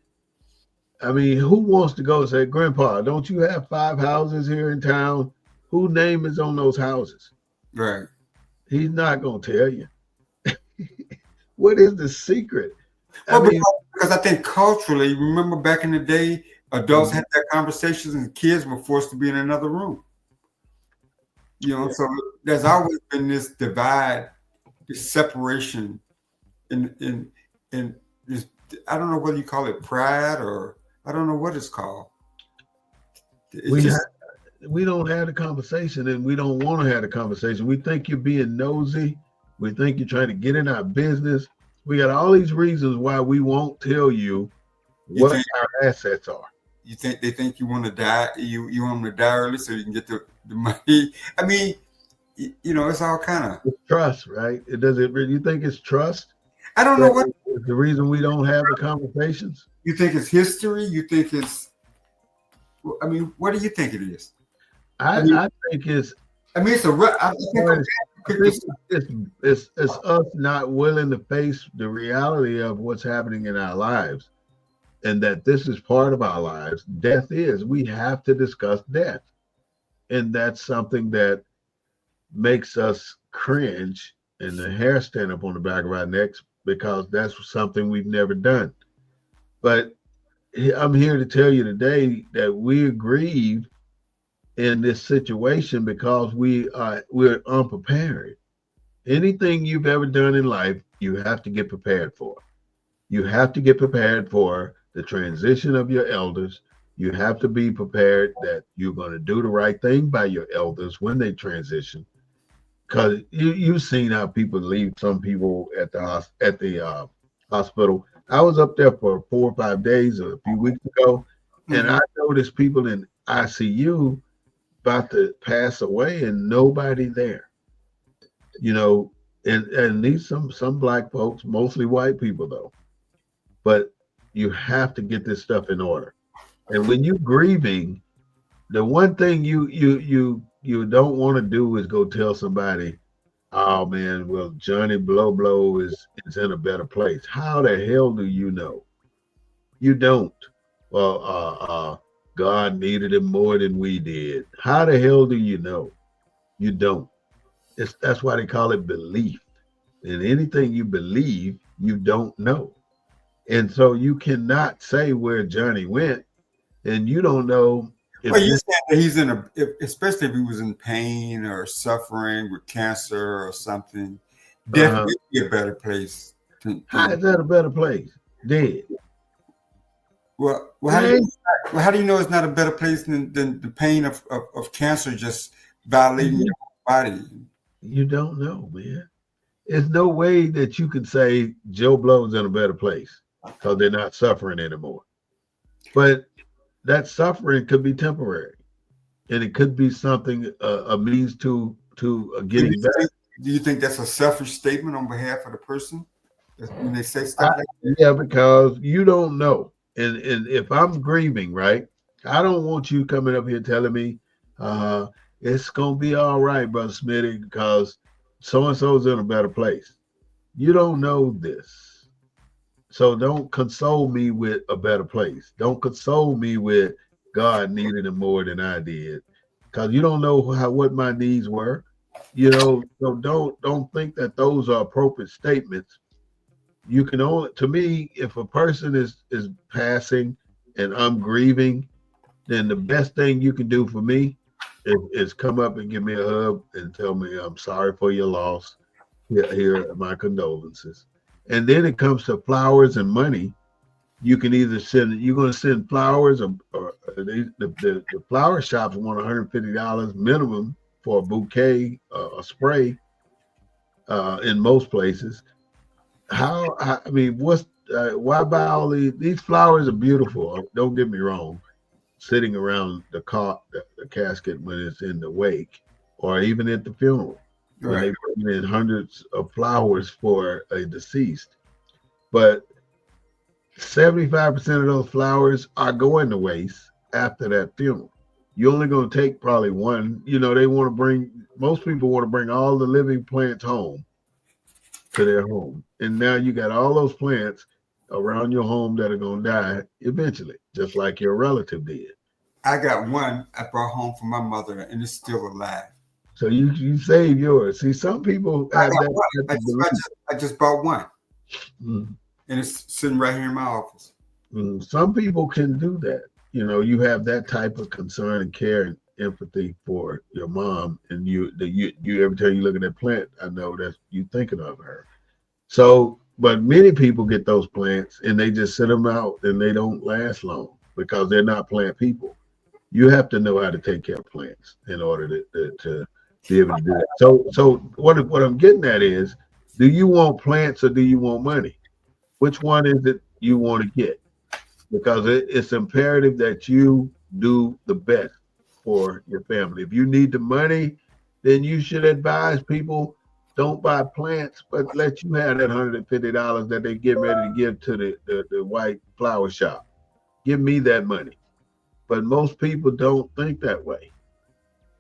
Speaker 1: I mean, who wants to go and say, Grandpa, don't you have 5 houses here in town? Whose name is on those houses?
Speaker 2: Right.
Speaker 1: He's not going to tell you. What is the secret?
Speaker 2: Well, because I think culturally, remember back in the day, adults had that conversations and kids were forced to be in another room. You know, so there's always been this divide, this separation in this, I don't know whether you call it pride or I don't know what it's called.
Speaker 1: We don't have the conversation, and we don't want to have the conversation. We think you're being nosy. We think you're trying to get in our business. We got all these reasons why we won't tell you what our assets are.
Speaker 2: You think they think you want to die? You want them to die early so you can get the money? I mean, you know, it's all kind of
Speaker 1: it's trust, right? It doesn't. You think it's trust?
Speaker 2: I don't know what
Speaker 1: the reason we don't have the conversations.
Speaker 2: You think it's history? You think it's? I mean, what do you think it is?
Speaker 1: I think it's.
Speaker 2: I mean, it's
Speaker 1: it's us not willing to face the reality of what's happening in our lives, and that this is part of our lives. Death is. We have to discuss death, and that's something that makes us cringe and the hair stand up on the back of our necks because that's something we've never done. But I'm here to tell you today that we're grieved in this situation because we're unprepared. Anything you've ever done in life, you have to get prepared for. You have to get prepared for the transition of your elders. You have to be prepared that you're going to do the right thing by your elders when they transition. Because you've seen how people leave some people at the hospital. I was up there for 4 or 5 days a few weeks ago, and I noticed people in ICU about to pass away and nobody there. You know, and these some black folks, mostly white people though. But you have to get this stuff in order. And when you're grieving, the one thing you don't want to do is go tell somebody, oh man, well, Johnny Blow is in a better place. How the hell do you know? You don't. Well, God needed him more than we did. How the hell do you know? You don't. That's why they call it belief. And anything you believe, you don't know. And so you cannot say where Johnny went, and you don't know.
Speaker 2: Well, you said that he's especially if he was in pain or suffering with cancer or something, death would be a better place.
Speaker 1: How is that a better place? Dead.
Speaker 2: Well, how do you know it's not a better place than the pain of cancer just violating your body?
Speaker 1: You don't know, man. There's no way that you can say Joe Blow's in a better place because they're not suffering anymore. But that suffering could be temporary, and it could be something a means to getting better.
Speaker 2: Do you think that's a selfish statement on behalf of the person when they say stuff like that?
Speaker 1: Yeah, because you don't know. And if I'm grieving, right, I don't want you coming up here telling me it's gonna be all right, Brother Smitty, because so and so's in a better place. You don't know this. So don't console me with a better place. Don't console me with God needed him more than I did, because you don't know what my needs were. You know, so don't think that those are appropriate statements. You can only, to me, if a person is passing and I'm grieving, then the best thing you can do for me is come up and give me a hug and tell me I'm sorry for your loss. here, my condolences. And then it comes to flowers and money. You can either you're going to send flowers, or the flower shops want $150 minimum for a bouquet, a spray, in most places. I mean, why buy all these flowers are beautiful. Don't get me wrong. Sitting around the casket when it's in the wake, or even at the funeral, when they bring in hundreds of flowers for a deceased. But 75% of those flowers are going to waste after that funeral. You're only going to take probably one. You know, most people want to bring all the living plants home to their home. And now you got all those plants around your home that are going to die eventually, just like your relative did.
Speaker 2: I got one I brought home from my mother, and it's still alive.
Speaker 1: So you save yours. See, some people have that.
Speaker 2: I just bought one. Mm. And it's sitting right here in my office.
Speaker 1: Some people can do that. You know, you have that type of concern and care and empathy for your mom, and you every time you look at that plant, I know that you thinking of her. So, but many people get those plants and they just sit them out and they don't last long because they're not plant people. You have to know how to take care of plants in order to be able to do that. So what I'm getting at is, do you want plants or do you want money? Which one is it you want to get? Because it's imperative that you do the best for your family. If you need the money, then you should advise people, don't buy plants, but let you have that $150 that they get ready to give to the white flower shop. Give me that money. But most people don't think that way.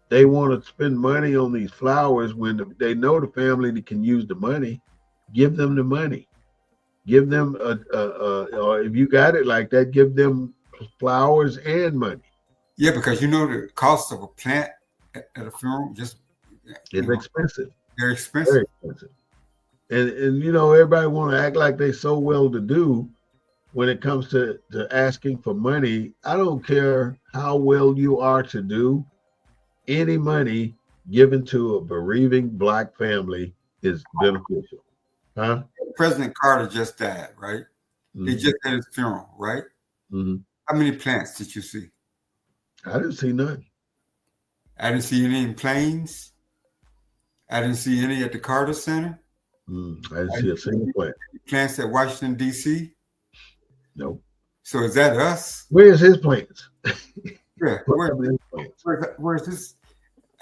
Speaker 1: They want to spend money on these flowers when they know the family that can use the money. Give them the money. Give them or if you got it like that, give them flowers and money.
Speaker 2: Yeah, because you know the cost of a plant at a funeral it's
Speaker 1: expensive.
Speaker 2: They're expensive.
Speaker 1: Very expensive. And you know, everybody want to act like they so well to do when it comes to asking for money. I don't care how well you are to do. Any money given to a bereaving Black family is beneficial. Huh?
Speaker 2: President Carter just died, right? Mm-hmm. They just had his funeral, right? Mm-hmm. How many plants did you see?
Speaker 1: I didn't see none.
Speaker 2: I didn't see any in Plains. I didn't see any at the Carter Center.
Speaker 1: I didn't see a single plant.
Speaker 2: Plants at Washington, D.C.?
Speaker 1: No.
Speaker 2: So is that us?
Speaker 1: Where's his plants?
Speaker 2: Yeah. Where's this?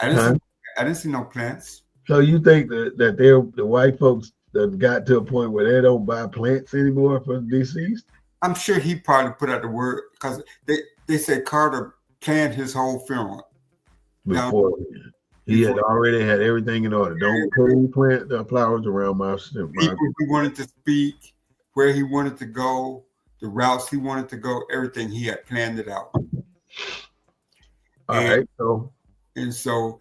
Speaker 2: I didn't see no plants.
Speaker 1: So you think that the white folks that got to a point where they don't buy plants anymore for deceased?
Speaker 2: I'm sure he probably put out the word because they said Carter planned his whole funeral.
Speaker 1: Before he had already had everything in order. Don't put any flowers around my
Speaker 2: people he wanted to speak, where he wanted to go, the routes he wanted to go, everything he had planned it out. So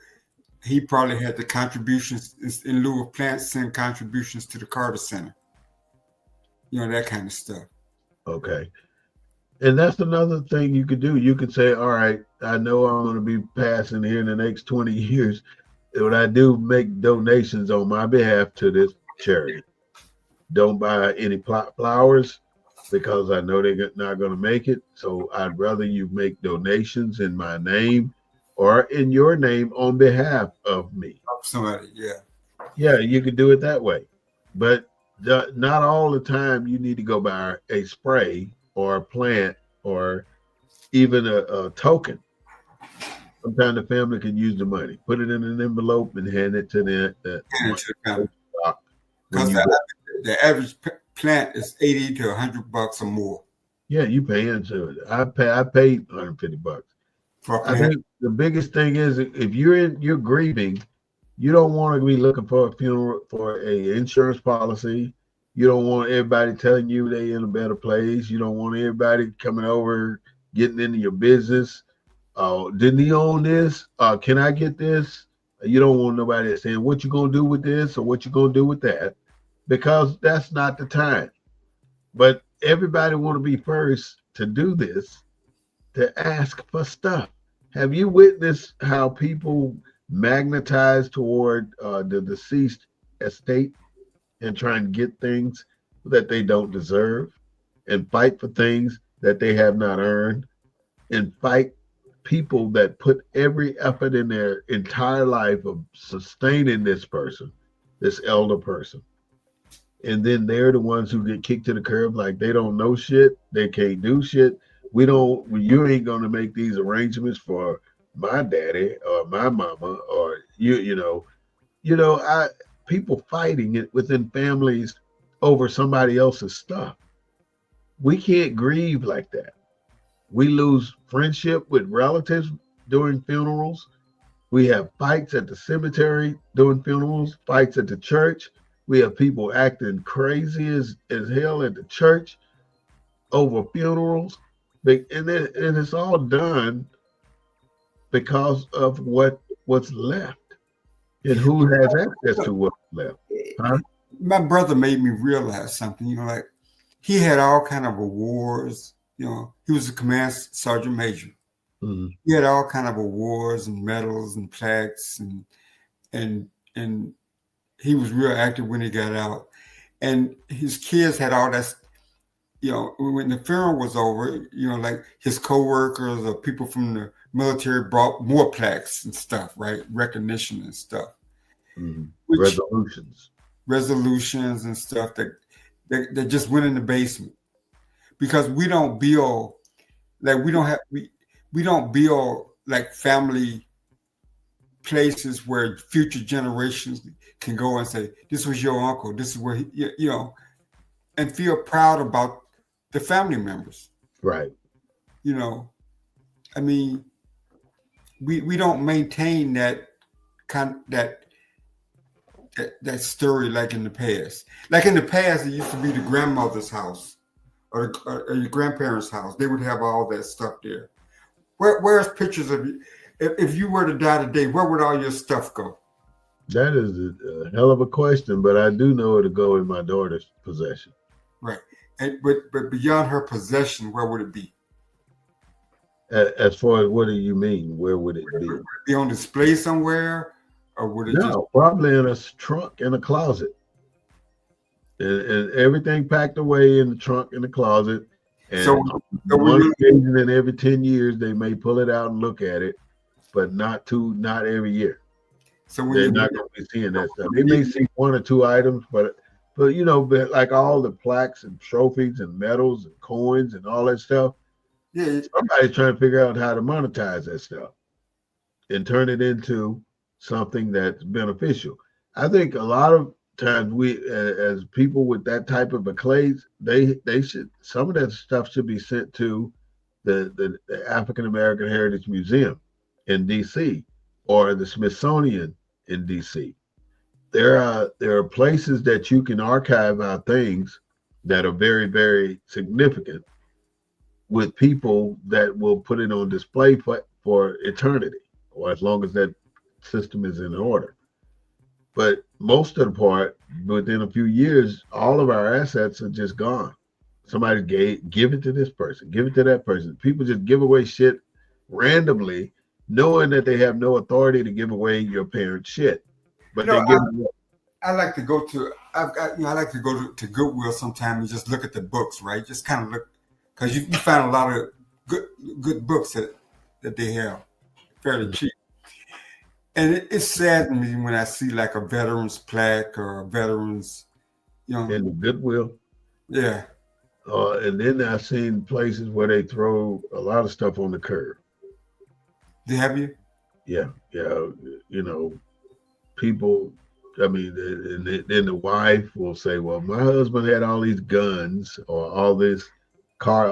Speaker 2: he probably had the contributions in lieu of plants, send contributions to the Carter Center. You know, that kind of stuff.
Speaker 1: Okay. And that's another thing you could do. You could say, all right, I know I'm going to be passing here in the next 20 years. When I do make donations on my behalf to this charity, don't buy any flowers because I know they're not going to make it. So I'd rather you make donations in my name or in your name on behalf of me.
Speaker 2: Somebody, yeah.
Speaker 1: Yeah, you could do it that way. But not all the time you need to go buy a spray or a plant or even a token. Sometimes the family can use the money. Put it in an envelope and hand it to the
Speaker 2: because the average plant is $80 to $100 or more.
Speaker 1: Yeah, you paying to it. I paid $150. I think the biggest thing is if you're grieving, you don't want to be looking for a funeral for a insurance policy. You don't want everybody telling you they in a better place. You don't want everybody coming over, getting into your business. Didn't he own this? Can I get this? You don't want nobody saying what you gonna do with this or what you gonna do with that, because that's not the time. But everybody want to be first to do this, to ask for stuff. Have you witnessed how people magnetize toward the deceased estate and try and get things that they don't deserve and fight for things that they have not earned and fight people that put every effort in their entire life of sustaining this person, this elder person. And then they're the ones who get kicked to the curb like they don't know shit, they can't do shit. You ain't gonna make these arrangements for my daddy or my mama or people fighting it within families over somebody else's stuff. We can't grieve like that. We lose friendship with relatives during funerals. We have fights at the cemetery during funerals, fights at the church. We have people acting crazy as hell at the church over funerals. And it's all done because of what's left and who has access to what's left. Huh?
Speaker 2: My brother made me realize something, like he had all kind of awards, he was a command sergeant major. Mm-hmm. He had all kind of awards and medals and plaques and he was real active when he got out. And his kids had all that, when the funeral was over, like his coworkers or people from the military brought more plaques and stuff, right? Recognition and stuff.
Speaker 1: Mm-hmm.
Speaker 2: Resolutions and stuff that just went in the basement. Because we don't build, like we don't build like family places where future generations can go and say, this was your uncle, this is where he, and feel proud about the family members.
Speaker 1: Right.
Speaker 2: I mean, we don't maintain that that story like in the past. Like in the past, it used to be the grandmother's house or your grandparents' house. They would have all that stuff there. Where's pictures of you? If you were to die today, where would all your stuff go?
Speaker 1: That is a hell of a question, but I do know it'll go in my daughter's possession.
Speaker 2: Right. But beyond her possession, where would it be?
Speaker 1: As far as what do you mean? Where would it be?
Speaker 2: Would it be on display somewhere? Or would it
Speaker 1: probably in a trunk in a closet. And everything packed away in the trunk in the closet. And one occasion in every 10 years, they may pull it out and look at it, but not every year. So they're not going to be seeing that stuff. They may see one or two items, but like all the plaques and trophies and medals and coins and all that stuff, somebody's trying to figure out how to monetize that stuff and turn it into something that's beneficial. I think a lot of times we, as people with that type of accolades, they should, some of that stuff should be sent to the African American Heritage Museum in DC or the Smithsonian in DC. There are places that you can archive our things that are very, very significant with people that will put it on display for eternity, or as long as that system is in order. But most of the part, within a few years, all of our assets are just gone. Somebody give it to this person, give it to that person. People just give away shit randomly, knowing that they have no authority to give away your parents' shit. But
Speaker 2: I like to go to to Goodwill sometime and just look at the books, right? Just kind of look, because you find a lot of good books that they have fairly cheap. And it saddens me when I see like a veteran's plaque or a veteran's,
Speaker 1: in the Goodwill.
Speaker 2: Yeah.
Speaker 1: And then I've seen places where they throw a lot of stuff on the curb.
Speaker 2: Have you?
Speaker 1: Yeah. People, I mean, and then the wife will say, well, my husband had all these guns or all these car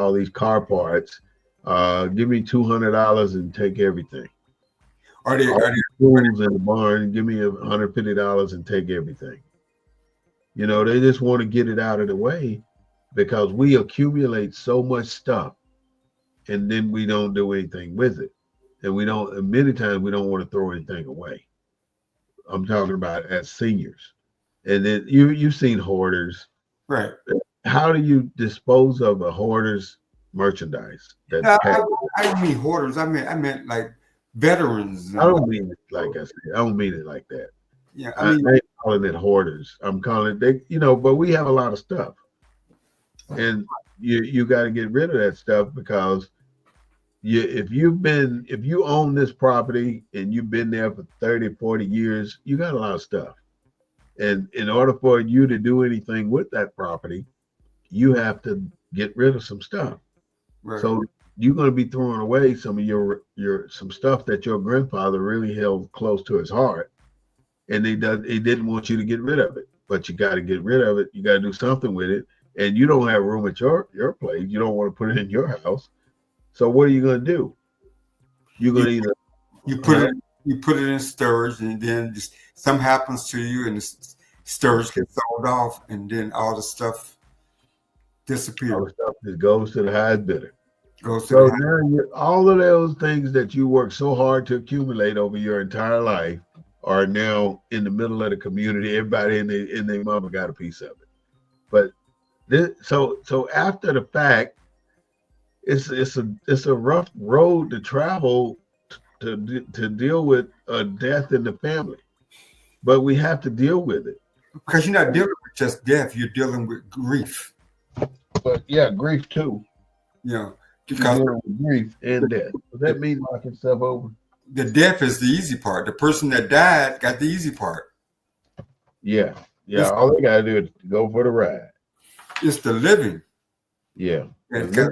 Speaker 1: parts. Give me $200 and take everything. Are they tools in the barn? Give me $150 and take everything. They just want to get it out of the way because we accumulate so much stuff and then we don't do anything with it. And many times we don't want to throw anything away. I'm talking about as seniors. And then you've seen hoarders.
Speaker 2: Right.
Speaker 1: How do you dispose of a hoarder's merchandise?
Speaker 2: I didn't mean hoarders. I meant like veterans.
Speaker 1: I don't mean it like I said. I don't mean it like that.
Speaker 2: Yeah,
Speaker 1: I ain't calling it hoarders. I'm calling it but we have a lot of stuff, and you got to get rid of that stuff because if you own this property and you've been there for 30, 40 years, you got a lot of stuff. And in order for you to do anything with that property, you have to get rid of some stuff.
Speaker 2: right.
Speaker 1: So you're going to be throwing away some of your some stuff that your grandfather really held close to his heart, and he didn't want you to get rid of it. But you got to get rid of it. You got to do something with it, and you don't have room at your place. You don't want to put it in your house. So what are you going to do? You're going to either
Speaker 2: you put it in storage, and then just something happens to you, and the storage gets sold off, and then all the stuff disappears.
Speaker 1: all the stuff that goes to the highest bidder.
Speaker 2: Goes to
Speaker 1: So
Speaker 2: the
Speaker 1: now all of those things that you worked so hard to accumulate over your entire life are now in the middle of the community. Everybody in their mama got a piece of it. But so after the fact, it's a rough road to travel to deal with a death in the family. But we have to deal with it.
Speaker 2: because you're not dealing with just death, you're dealing with grief.
Speaker 1: But yeah, grief too.
Speaker 2: You know,
Speaker 1: You're
Speaker 2: because
Speaker 1: dealing with grief and death. Does that mean knocking stuff over?
Speaker 2: the death is the easy part. The person that died got the easy part.
Speaker 1: Yeah. All they gotta do is go for the ride.
Speaker 2: It's the living
Speaker 1: Yeah.
Speaker 2: that got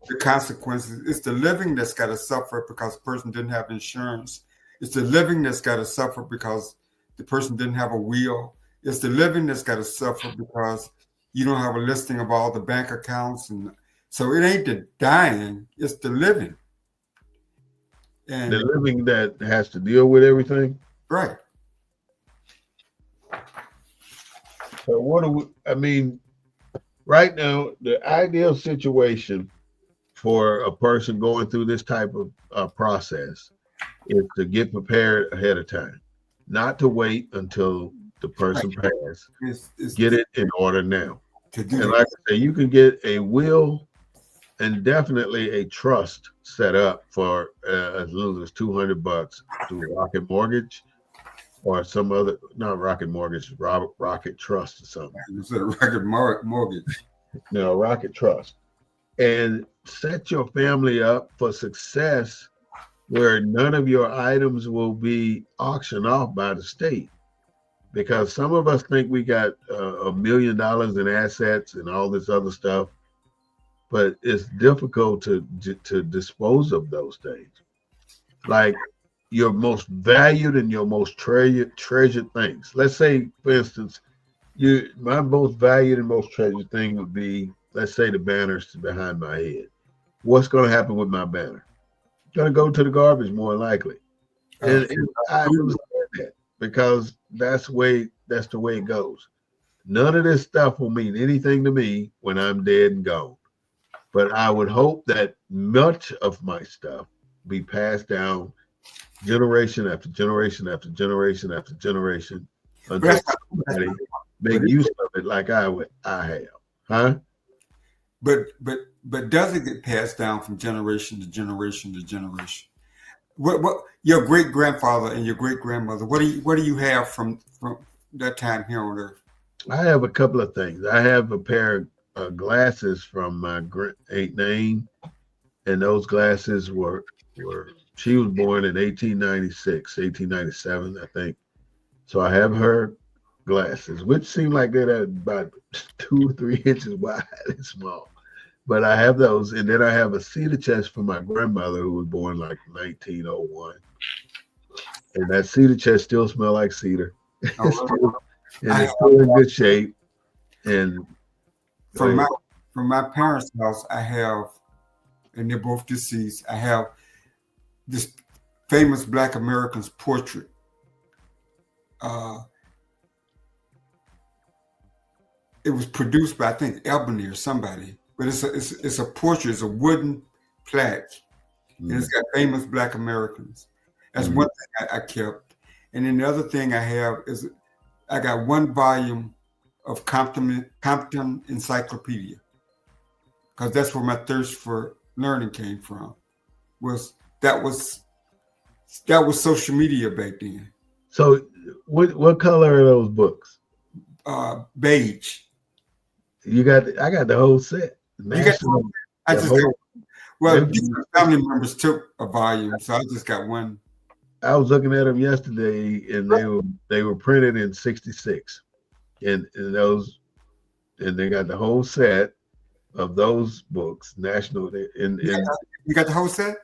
Speaker 2: the consequences. It's the living that's got to suffer because the person didn't have insurance. It's the living that's got to suffer because the person didn't have a will. It's the living that's got to suffer because you don't have a listing of all the bank accounts. And so it ain't the dying, it's the living. And
Speaker 1: The living that has to deal with everything.
Speaker 2: right.
Speaker 1: So right now, the ideal situation for a person going through this type of process is to get prepared ahead of time, not to wait until the person passes.
Speaker 2: It's
Speaker 1: Get it in order now.
Speaker 2: to do
Speaker 1: And
Speaker 2: that.
Speaker 1: like I say, you can get a will and definitely a trust set up for as little as $200 through Rocket Mortgage or some other, not Rocket Mortgage, Rocket Trust or something.
Speaker 2: Instead of Rocket Mortgage.
Speaker 1: Rocket Trust. And set your family up for success where none of your items will be auctioned off by the state. Because some of us think we got $1 million in assets and all this other stuff, but it's difficult to dispose of those things. Like your most valued and your most treasured things. Let's say, for instance, my most valued and most treasured thing would be, let's say, the banners behind my head. What's going to happen with my banner? Going to go to the garbage more likely. And I understand that because that's the way it goes. None of this stuff will mean anything to me when I'm dead and gone. But I would hope that much of my stuff be passed down generation after generation after generation after generation until somebody make use of it like I have. Huh?
Speaker 2: But does it get passed down from generation to generation to generation? What your great grandfather and your great grandmother? What do you have from that time here on Earth?
Speaker 1: I have a couple of things. I have a pair of glasses from my Aunt Name, and those glasses were. She was born in 1896, 1897, I think. So I have her glasses, which seem like they're about 2 or 3 inches wide and small. But I have those, and then I have a cedar chest for my grandmother who was born like 1901. And that cedar chest still smells like cedar. It's still in good shape. And
Speaker 2: from my parents' house, I have, and they're both deceased, I have this famous Black American's portrait. It was produced by, I think, Ebony or somebody. But it's a portrait, it's a wooden plaque, and it's got famous Black Americans. That's one thing I kept. And then the other thing I have is I got 1 volume of Compton Encyclopedia, because that's where my thirst for learning came from. That was social media back then.
Speaker 1: So what color are those books?
Speaker 2: Beige.
Speaker 1: I got the whole set.
Speaker 2: You got
Speaker 1: National,
Speaker 2: I
Speaker 1: the
Speaker 2: just
Speaker 1: whole, they-
Speaker 2: well, different family members took a volume, so I just got one.
Speaker 1: I was looking at them yesterday, and they were printed in '66, and those, and they got the whole set of those books. National, and
Speaker 2: You got the whole set?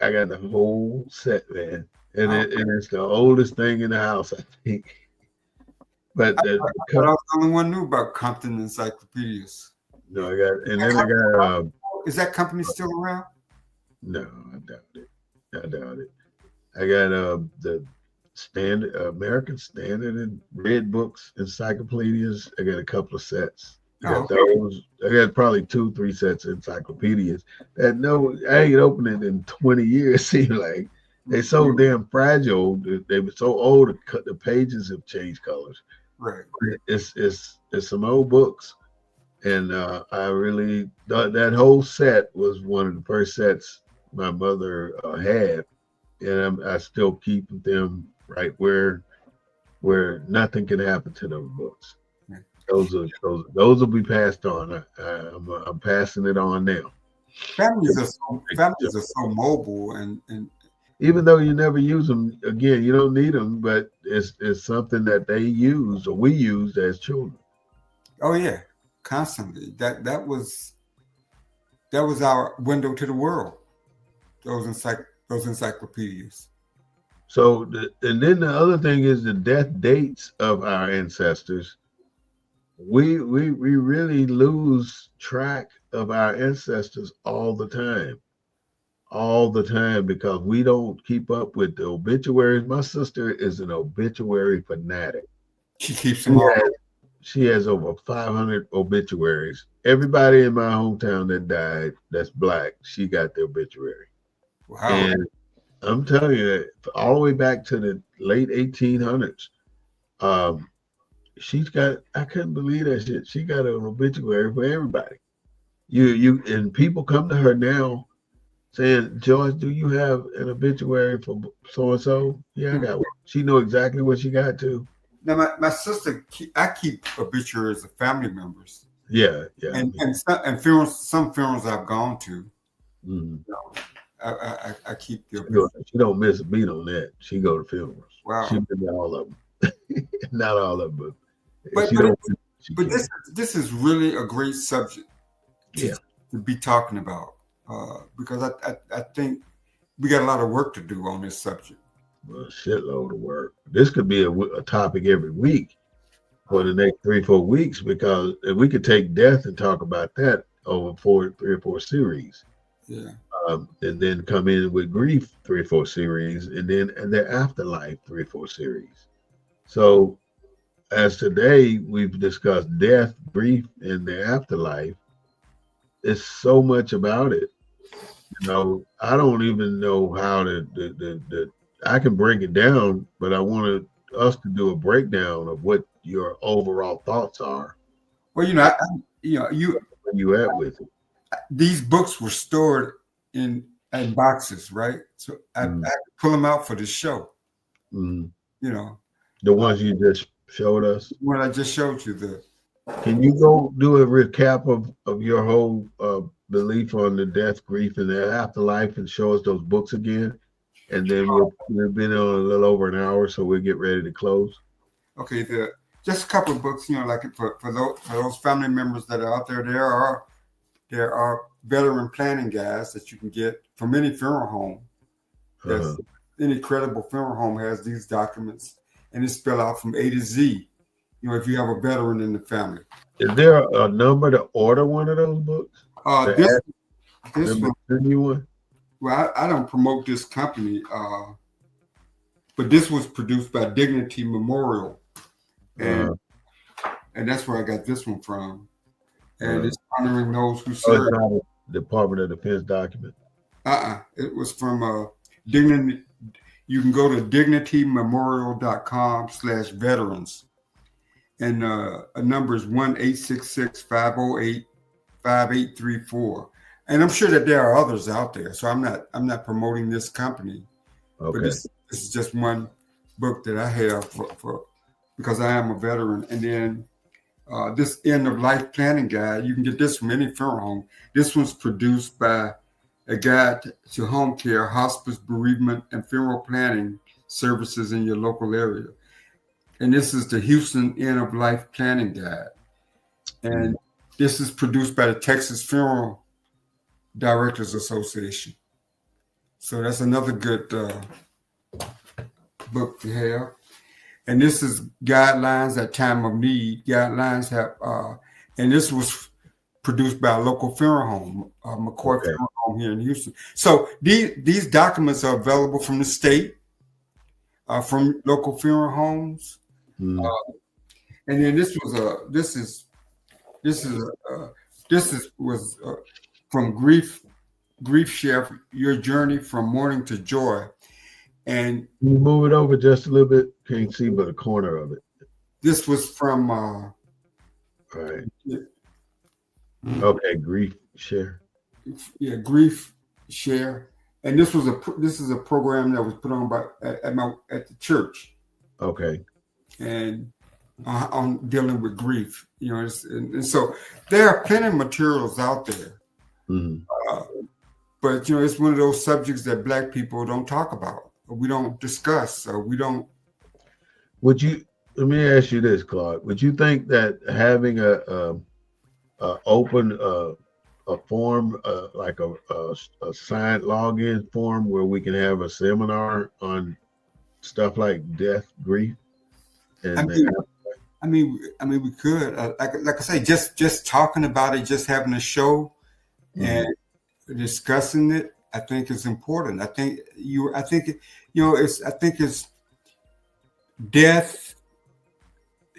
Speaker 1: I got the whole set, man, and
Speaker 2: Oh.
Speaker 1: and it's the oldest thing in the house, I think. But
Speaker 2: I thought I was the only one who knew about Compton encyclopedias.
Speaker 1: no, I got, and then I got.
Speaker 2: Is that company still around?
Speaker 1: No, I doubt it. I doubt it. I got the standard American Standard and Red Books encyclopedias. I got a couple of sets. I got those. I got probably 2-3 sets of encyclopedias. That I ain't opened it in 20 years. Seem like they're so damn fragile. They were so old. The pages have changed colors.
Speaker 2: Right.
Speaker 1: It's some old books, and I really thought that whole set was one of the first sets my mother had, and I still keep them right where nothing can happen to those books. Those will be passed on. I'm passing it on now.
Speaker 2: Families are so mobile, and
Speaker 1: even though you never use them, again, you don't need them, but it's something that they used or we used as children.
Speaker 2: oh yeah, constantly. That was our window to the world. Those encyclopedias.
Speaker 1: So, and then the other thing is the death dates of our ancestors. We really lose track of our ancestors all the time, because we don't keep up with the obituaries. My sister is an obituary fanatic.
Speaker 2: She keeps them all.
Speaker 1: She has over 500 obituaries. Everybody in my hometown that died, that's Black, she got the obituary.
Speaker 2: Wow.
Speaker 1: And I'm telling you that all the way back to the late 1800s, she's got, I couldn't believe that shit. She got an obituary for everybody. And people come to her now saying, George, do you have an obituary for so-and-so? Yeah, I got one. She know exactly what she got to.
Speaker 2: Now, my sister, I keep obituaries of family members.
Speaker 1: Yeah.
Speaker 2: And funerals, some funerals I've gone to,
Speaker 1: Mm-hmm.
Speaker 2: I keep the obituaries.
Speaker 1: She don't miss a beat on that. She go to funerals.
Speaker 2: Wow.
Speaker 1: She been to all of them. Not all of them,
Speaker 2: but this is really a great subject to be talking about, because I think we got a lot of work to do on this subject.
Speaker 1: Well, a shitload of work. This could be a topic every week for the next 3-4 weeks, because if we could take death and talk about that over 3 or 4 series.
Speaker 2: Yeah.
Speaker 1: And then come in with grief 3 or 4 series, and then the afterlife 3 or 4 series. So as today we've discussed death, grief, and the afterlife, it's so much about it. I don't even know how I can break it down, but I wanted us to do a breakdown of what your overall thoughts are.
Speaker 2: Well, where
Speaker 1: you at with it.
Speaker 2: These books were stored in boxes, right? So I pull them out for this show.
Speaker 1: Mm.
Speaker 2: The
Speaker 1: ones you just showed us.
Speaker 2: What I just showed you.
Speaker 1: Can you go do a recap of your whole belief on the death, grief, and the afterlife, and show us those books again? And then we've been on a little over an hour, so we'll get ready to close.
Speaker 2: Okay, just a couple of books, like for those family members that are out there. There are veteran planning guides that you can get from any funeral home. Any credible funeral home has these documents, and it's spelled out from A to Z. If you have a veteran in the family.
Speaker 1: Is there a number to order one of those books?
Speaker 2: This
Speaker 1: one.
Speaker 2: Well, I don't promote this company, but this was produced by Dignity Memorial, and that's where I got this one from. And it's honoring those who served.
Speaker 1: It's not a Department of Defense document.
Speaker 2: It was from Dignity. You can go to dignitymemorial.com/veterans, and a number is 1-866-508-5834. And I'm sure that there are others out there. So I'm not promoting this company, but this is just one book that I have for because I am a veteran. And then this end of life planning guide, you can get this from any funeral home. This one's produced by a guide to home care, hospice, bereavement, and funeral planning services in your local area. And this is the Houston End of Life Planning Guide. And this is produced by the Texas Funeral Directors Association. So that's another good book to have. And this is guidelines at time of need. Guidelines have, and this was produced by a local funeral home, McCoy Funeral Home here in Houston. So these documents are available from the state, from local funeral homes. And then this was from Grief Share, Your Journey from Mourning to Joy. And
Speaker 1: can you move it over just a little bit? Can't see but a corner of it.
Speaker 2: This was from
Speaker 1: all right. Okay, Grief Share.
Speaker 2: Yeah, Grief Share. And this is a program that was put on by at the church.
Speaker 1: Okay.
Speaker 2: And on dealing with grief, and so there are plenty of materials out there. But it's one of those subjects that Black people don't talk about, or we don't discuss, or we don't.
Speaker 1: Let me ask you this, Clark. Would you think that having a open a form like a signed login form where we can have a seminar on stuff like death, grief, and
Speaker 2: we could like I say, just talking about it, just having a show and discussing it, I think is important. I think it's death,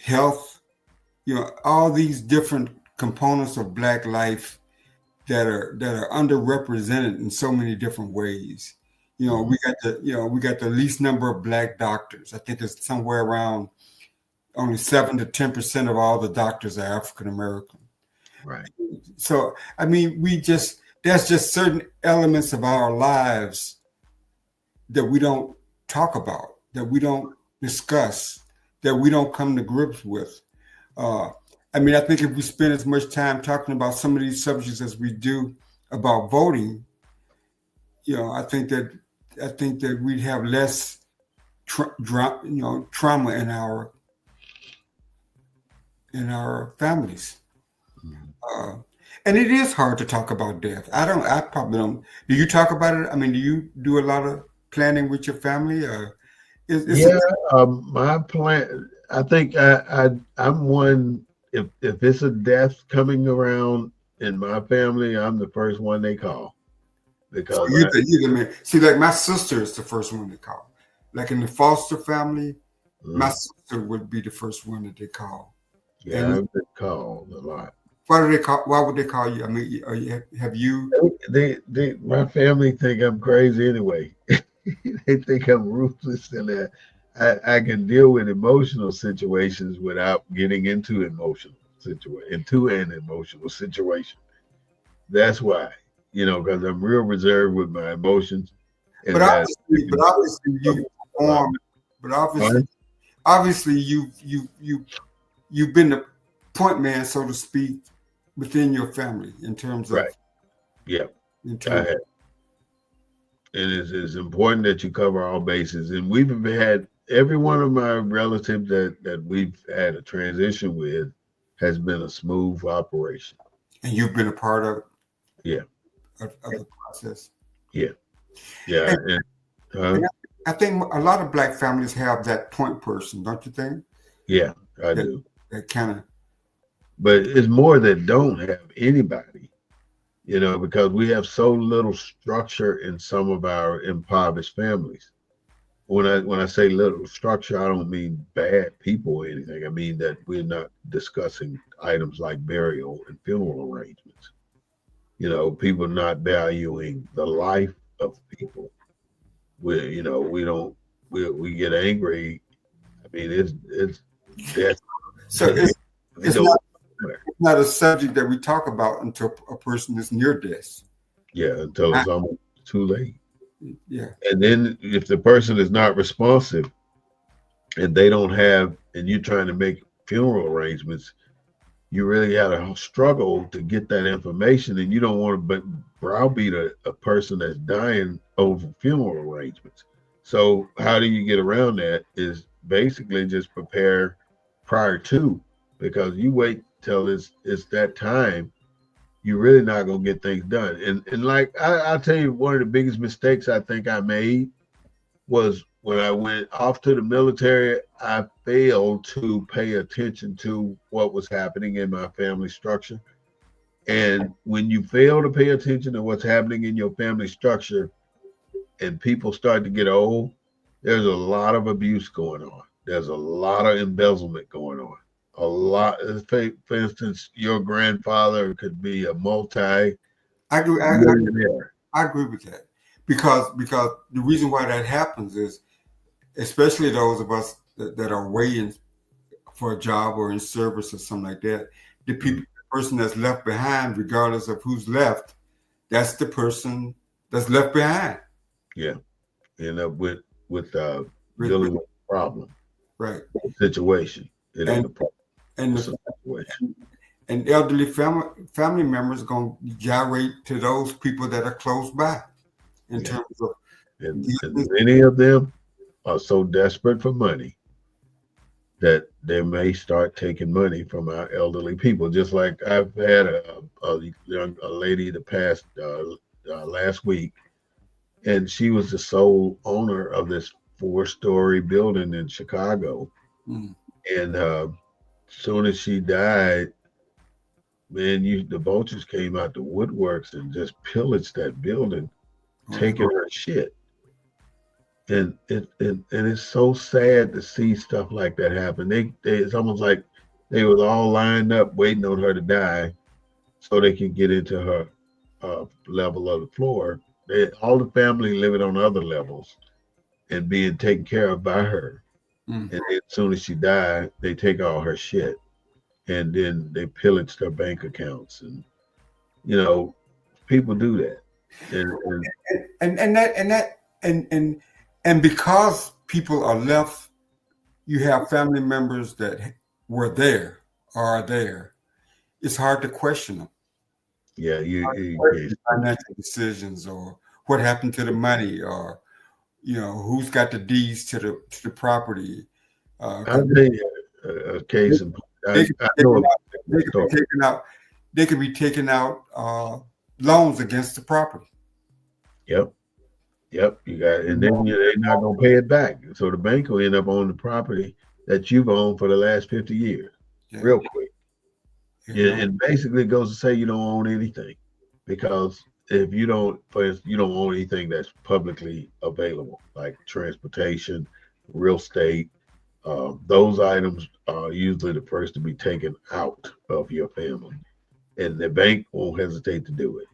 Speaker 2: health, all these different components of Black life that are underrepresented in so many different ways. We got the least number of Black doctors. I think it's somewhere around only 7 to 10% of all the doctors are African American.
Speaker 1: Right.
Speaker 2: So there's just certain elements of our lives that we don't talk about, that we don't discuss, that we don't come to grips with. I think if we spend as much time talking about some of these subjects as we do about voting, I think that we'd have less trauma in our families. And it is hard to talk about death. I probably don't. Do you talk about it? Do you do a lot of planning with your family?
Speaker 1: My plan, I think I'm one, if it's a death coming around in my family, I'm the first one they call. Because
Speaker 2: see, like my sister is the first one they call. Like in the Foster family, my sister would be the first one that they call.
Speaker 1: Yeah, I've been called a lot.
Speaker 2: Why would they call you? Have you?
Speaker 1: My family think I'm crazy anyway. They think I'm ruthless, and I can deal with emotional situations without getting into an emotional situation. That's why, because I'm real reserved with my emotions.
Speaker 2: But obviously you've been the point man, so to speak, within your family in terms of
Speaker 1: and it's important that you cover all bases. And we've had every one of my relatives that we've had a transition with has been a smooth operation.
Speaker 2: And you've been a part of the process. And I think a lot of Black families have that point person, don't you think?
Speaker 1: Yeah, I do.
Speaker 2: That kind of.
Speaker 1: But it's more that don't have anybody, because we have so little structure in some of our impoverished families. When I say little structure, I don't mean bad people or anything. I mean that we're not discussing items like burial and funeral arrangements. People not valuing the life of people. We get angry. It's death.
Speaker 2: So it's not a subject that we talk about until a person is near death.
Speaker 1: Yeah, until it's almost too late.
Speaker 2: Yeah.
Speaker 1: And then if the person is not responsive, and they don't have, and you're trying to make funeral arrangements, you really got to struggle to get that information, and you don't want to but browbeat a person that's dying over funeral arrangements. So how do you get around that is basically just prepare prior to, because you wait till it's that time, you're really not gonna get things done. And like I'll tell you, one of the biggest mistakes I think I made was when I went off to the military, I failed to pay attention to what was happening in my family structure. And when you fail to pay attention to what's happening in your family structure and people start to get old, there's a lot of abuse going on. There's a lot of embezzlement going on. A lot. For instance, your grandfather could be a multi
Speaker 2: I agree.
Speaker 1: millionaire.
Speaker 2: I agree with that because the reason why that happens is, especially those of us that are waiting for a job or in service or something like that, the person that's left behind, regardless of who's left, that's the person that's left behind.
Speaker 1: Yeah, end up with dealing with a problem,
Speaker 2: right?
Speaker 1: Situation. It ain't a problem.
Speaker 2: And elderly family members going to gyrate to those people that are close by, in terms of.
Speaker 1: And many of them are so desperate for money that they may start taking money from our elderly people. Just like I've had a lady that passed last week, and she was the sole owner of this 4-story building in Chicago. And soon as she died, man, the vultures came out the woodworks and just pillaged that building, taking her shit. And it's so sad to see stuff like that happen. It's almost like they was all lined up waiting on her to die so they can get into her level of the floor. All the family living on other levels and being taken care of by her. And then as soon as she died, they take all her shit, and then they pillaged her bank accounts. And people do that.
Speaker 2: And because people are left, you have family members that were there or are there. It's hard to question them.
Speaker 1: Yeah,
Speaker 2: financial decisions, or what happened to the money, or who's got the deeds to the property.
Speaker 1: I'll tell you a case.
Speaker 2: They could be taking out loans against the property.
Speaker 1: Yep. You got, and then they're not gonna pay it back. So the bank will end up owning the property that you've owned for the last 50 years, real quick. And basically it goes to say you don't own anything, because if you don't, for instance, you don't own anything that's publicly available, like transportation, real estate. Those items are usually the first to be taken out of your family, and the bank won't hesitate to do it.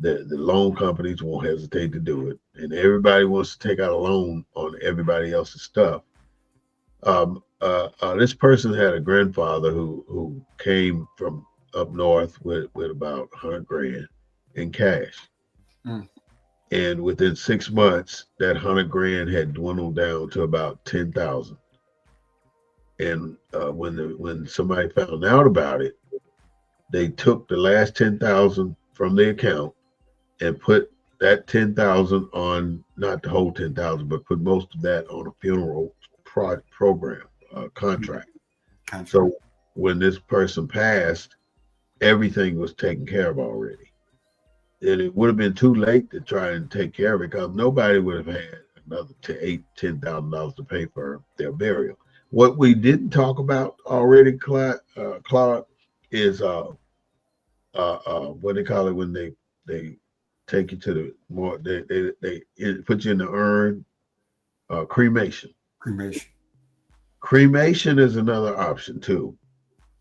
Speaker 1: The loan companies won't hesitate to do it, and everybody wants to take out a loan on everybody else's stuff. This person had a grandfather who came from up north with about $100,000 in cash. And within 6 months, that $100,000 had dwindled down to about 10,000. And when somebody found out about it, they took the last 10,000 from the account and put that 10,000 on, not the whole 10,000, but put most of that on a funeral program contract. So when this person passed, everything was taken care of already. And it would have been too late to try and take care of it, because nobody would have had another $10,000 to pay for their burial. What we didn't talk about already, Claude, is what they call it when they take you to the more, they put you in the urn. Cremation. Cremation is another option too.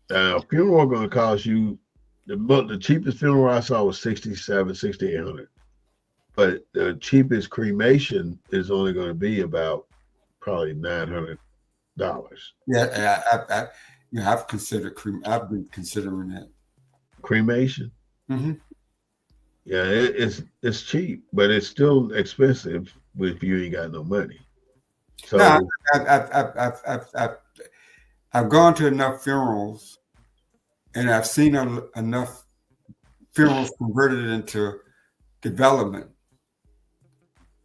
Speaker 1: Funeral going to cost you, the cheapest funeral I saw was $6,800, but the cheapest cremation is only going to be about probably $900.
Speaker 2: Yeah, I've considered I've been considering that.
Speaker 1: Cremation. Yeah, it's cheap, but it's still expensive if you ain't got no money. So
Speaker 2: No, I've gone to enough funerals, and I've seen enough funerals converted into development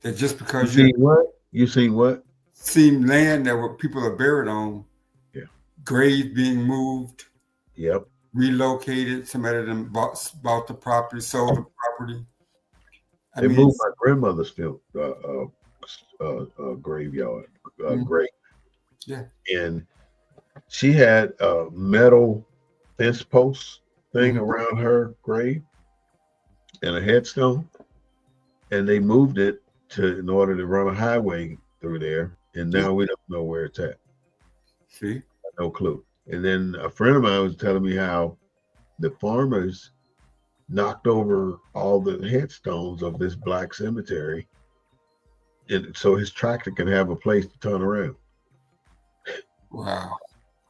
Speaker 2: that just
Speaker 1: you
Speaker 2: because
Speaker 1: seen what? You seen what?
Speaker 2: seen land that where people are buried on,
Speaker 1: Yeah.
Speaker 2: graves being moved,
Speaker 1: Yep.
Speaker 2: relocated, somebody of them bought the property, sold the property.
Speaker 1: They moved my grandmother's graveyard, grave.
Speaker 2: Yeah.
Speaker 1: And she had a metal fence post thing around her grave and a headstone, and they moved it in order to run a highway through there. And now we don't know where it's at.
Speaker 2: See,
Speaker 1: no clue. And then a friend of mine was telling me how the farmers knocked over all the headstones of this black cemetery, and so his tractor can have a place to turn around.
Speaker 2: Wow.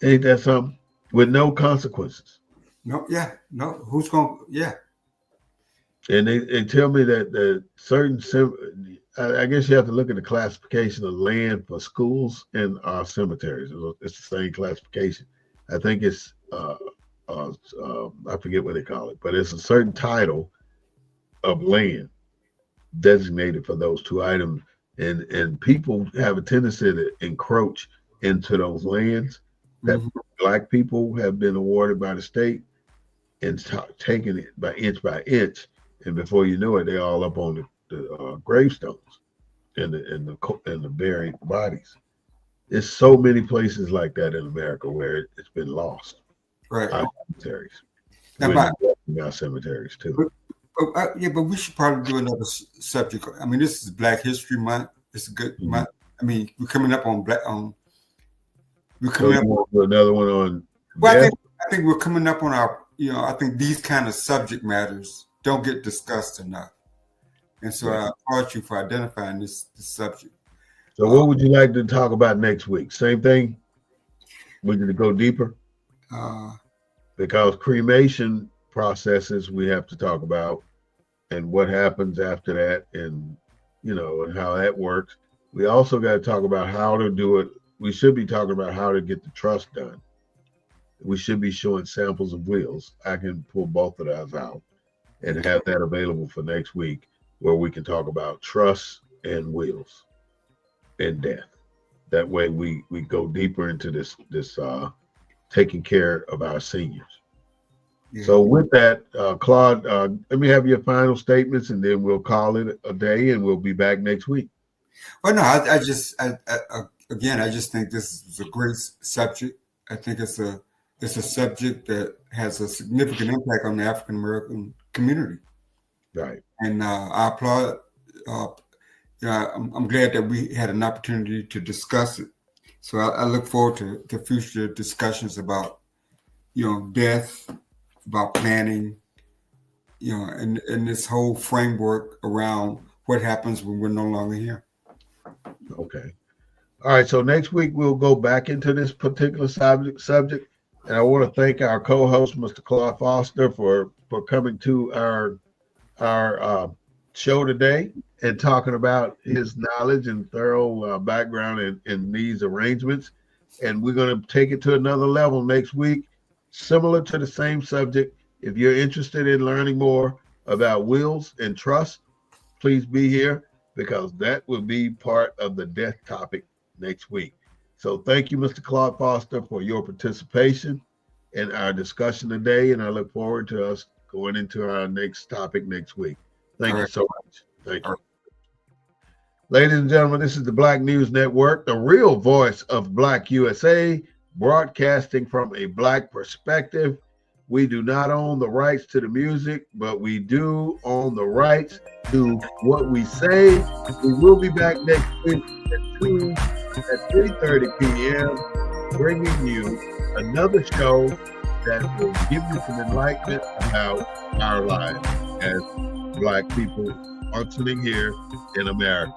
Speaker 1: Ain't that something? With no consequences.
Speaker 2: No, yeah, no. Who's going? Yeah.
Speaker 1: And they tell me that certain, I guess you have to look at the classification of land for schools and cemeteries. It's the same classification. I think it's I forget what they call it, but it's a certain title of land designated for those two items, and people have a tendency to encroach into those lands that black people have been awarded by the state and taking it by inch, and before you know it, they're all up on the gravestones and the buried bodies. There's so many places like that in America where it's been lost.
Speaker 2: Right.
Speaker 1: Our cemeteries. Our cemeteries too.
Speaker 2: But we should probably do another subject. I mean, this is Black History Month. It's a good month. I mean, we're coming up on Black. We're coming up
Speaker 1: on another one on.
Speaker 2: Well, I think we're coming up on our. I think these kind of subject matters don't get discussed enough, and so I applaud you for identifying this subject.
Speaker 1: So, what would you like to talk about next week? Same thing. We need to go deeper. Because cremation processes we have to talk about, and what happens after that, and and how that works. We also got to talk about how to do it. We should be talking about how to get the trust done. We should be showing samples of wills. I can pull both of those out and have that available for next week, where we can talk about trust and wills and death. That way we go deeper into this taking care of our seniors. Yeah. So with that, Claude, let me have your final statements, and then we'll call it a day, and we'll be back next week.
Speaker 2: Well, no, I just think this is a great subject. I think it's a subject that has a significant impact on the African American community.
Speaker 1: Right.
Speaker 2: And I applaud. I'm glad that we had an opportunity to discuss it. So I look forward to future discussions about, death, about planning, and this whole framework around what happens when we're no longer here.
Speaker 1: Okay. All right. So next week we'll go back into this particular subject, and I want to thank our co-host, Mr. Claude Foster, for coming to our show today and talking about his knowledge and thorough background in these arrangements. And we're going to take it to another level next week, similar to the same subject. If you're interested in learning more about wills and trust, please be here, because that will be part of the death topic next week. So thank you, Mr. Claude Foster, for your participation in our discussion today. And I look forward to us going into our next topic next week. Thank you so much. Thank you. Ladies and gentlemen, this is the Black News Network, the real voice of Black USA, broadcasting from a Black perspective. We do not own the rights to the music, but we do own the rights to what we say. We will be back next week at 3:30 p.m., bringing you another show that will give you some enlightenment about our lives as Black people functioning here in America.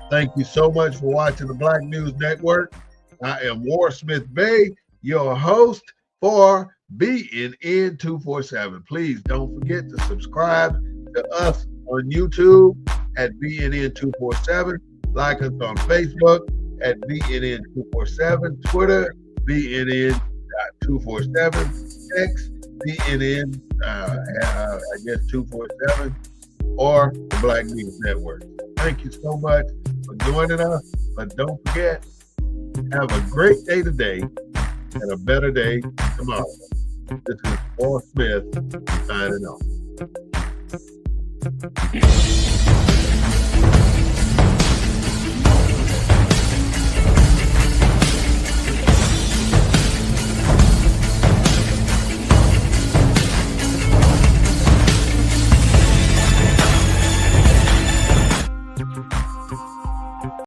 Speaker 1: Thank you so much for watching the Black News Network. I am Warsmith Bey, your host for BNN 247. Please don't forget to subscribe to us on YouTube at BNN 247. Like us on Facebook. at BNN247, Twitter, BNN.247, X, BNN, I guess 247, or the Black News Network. Thank you so much for joining us. But don't forget, have a great day today and a better day tomorrow. This is Paul Smith signing off.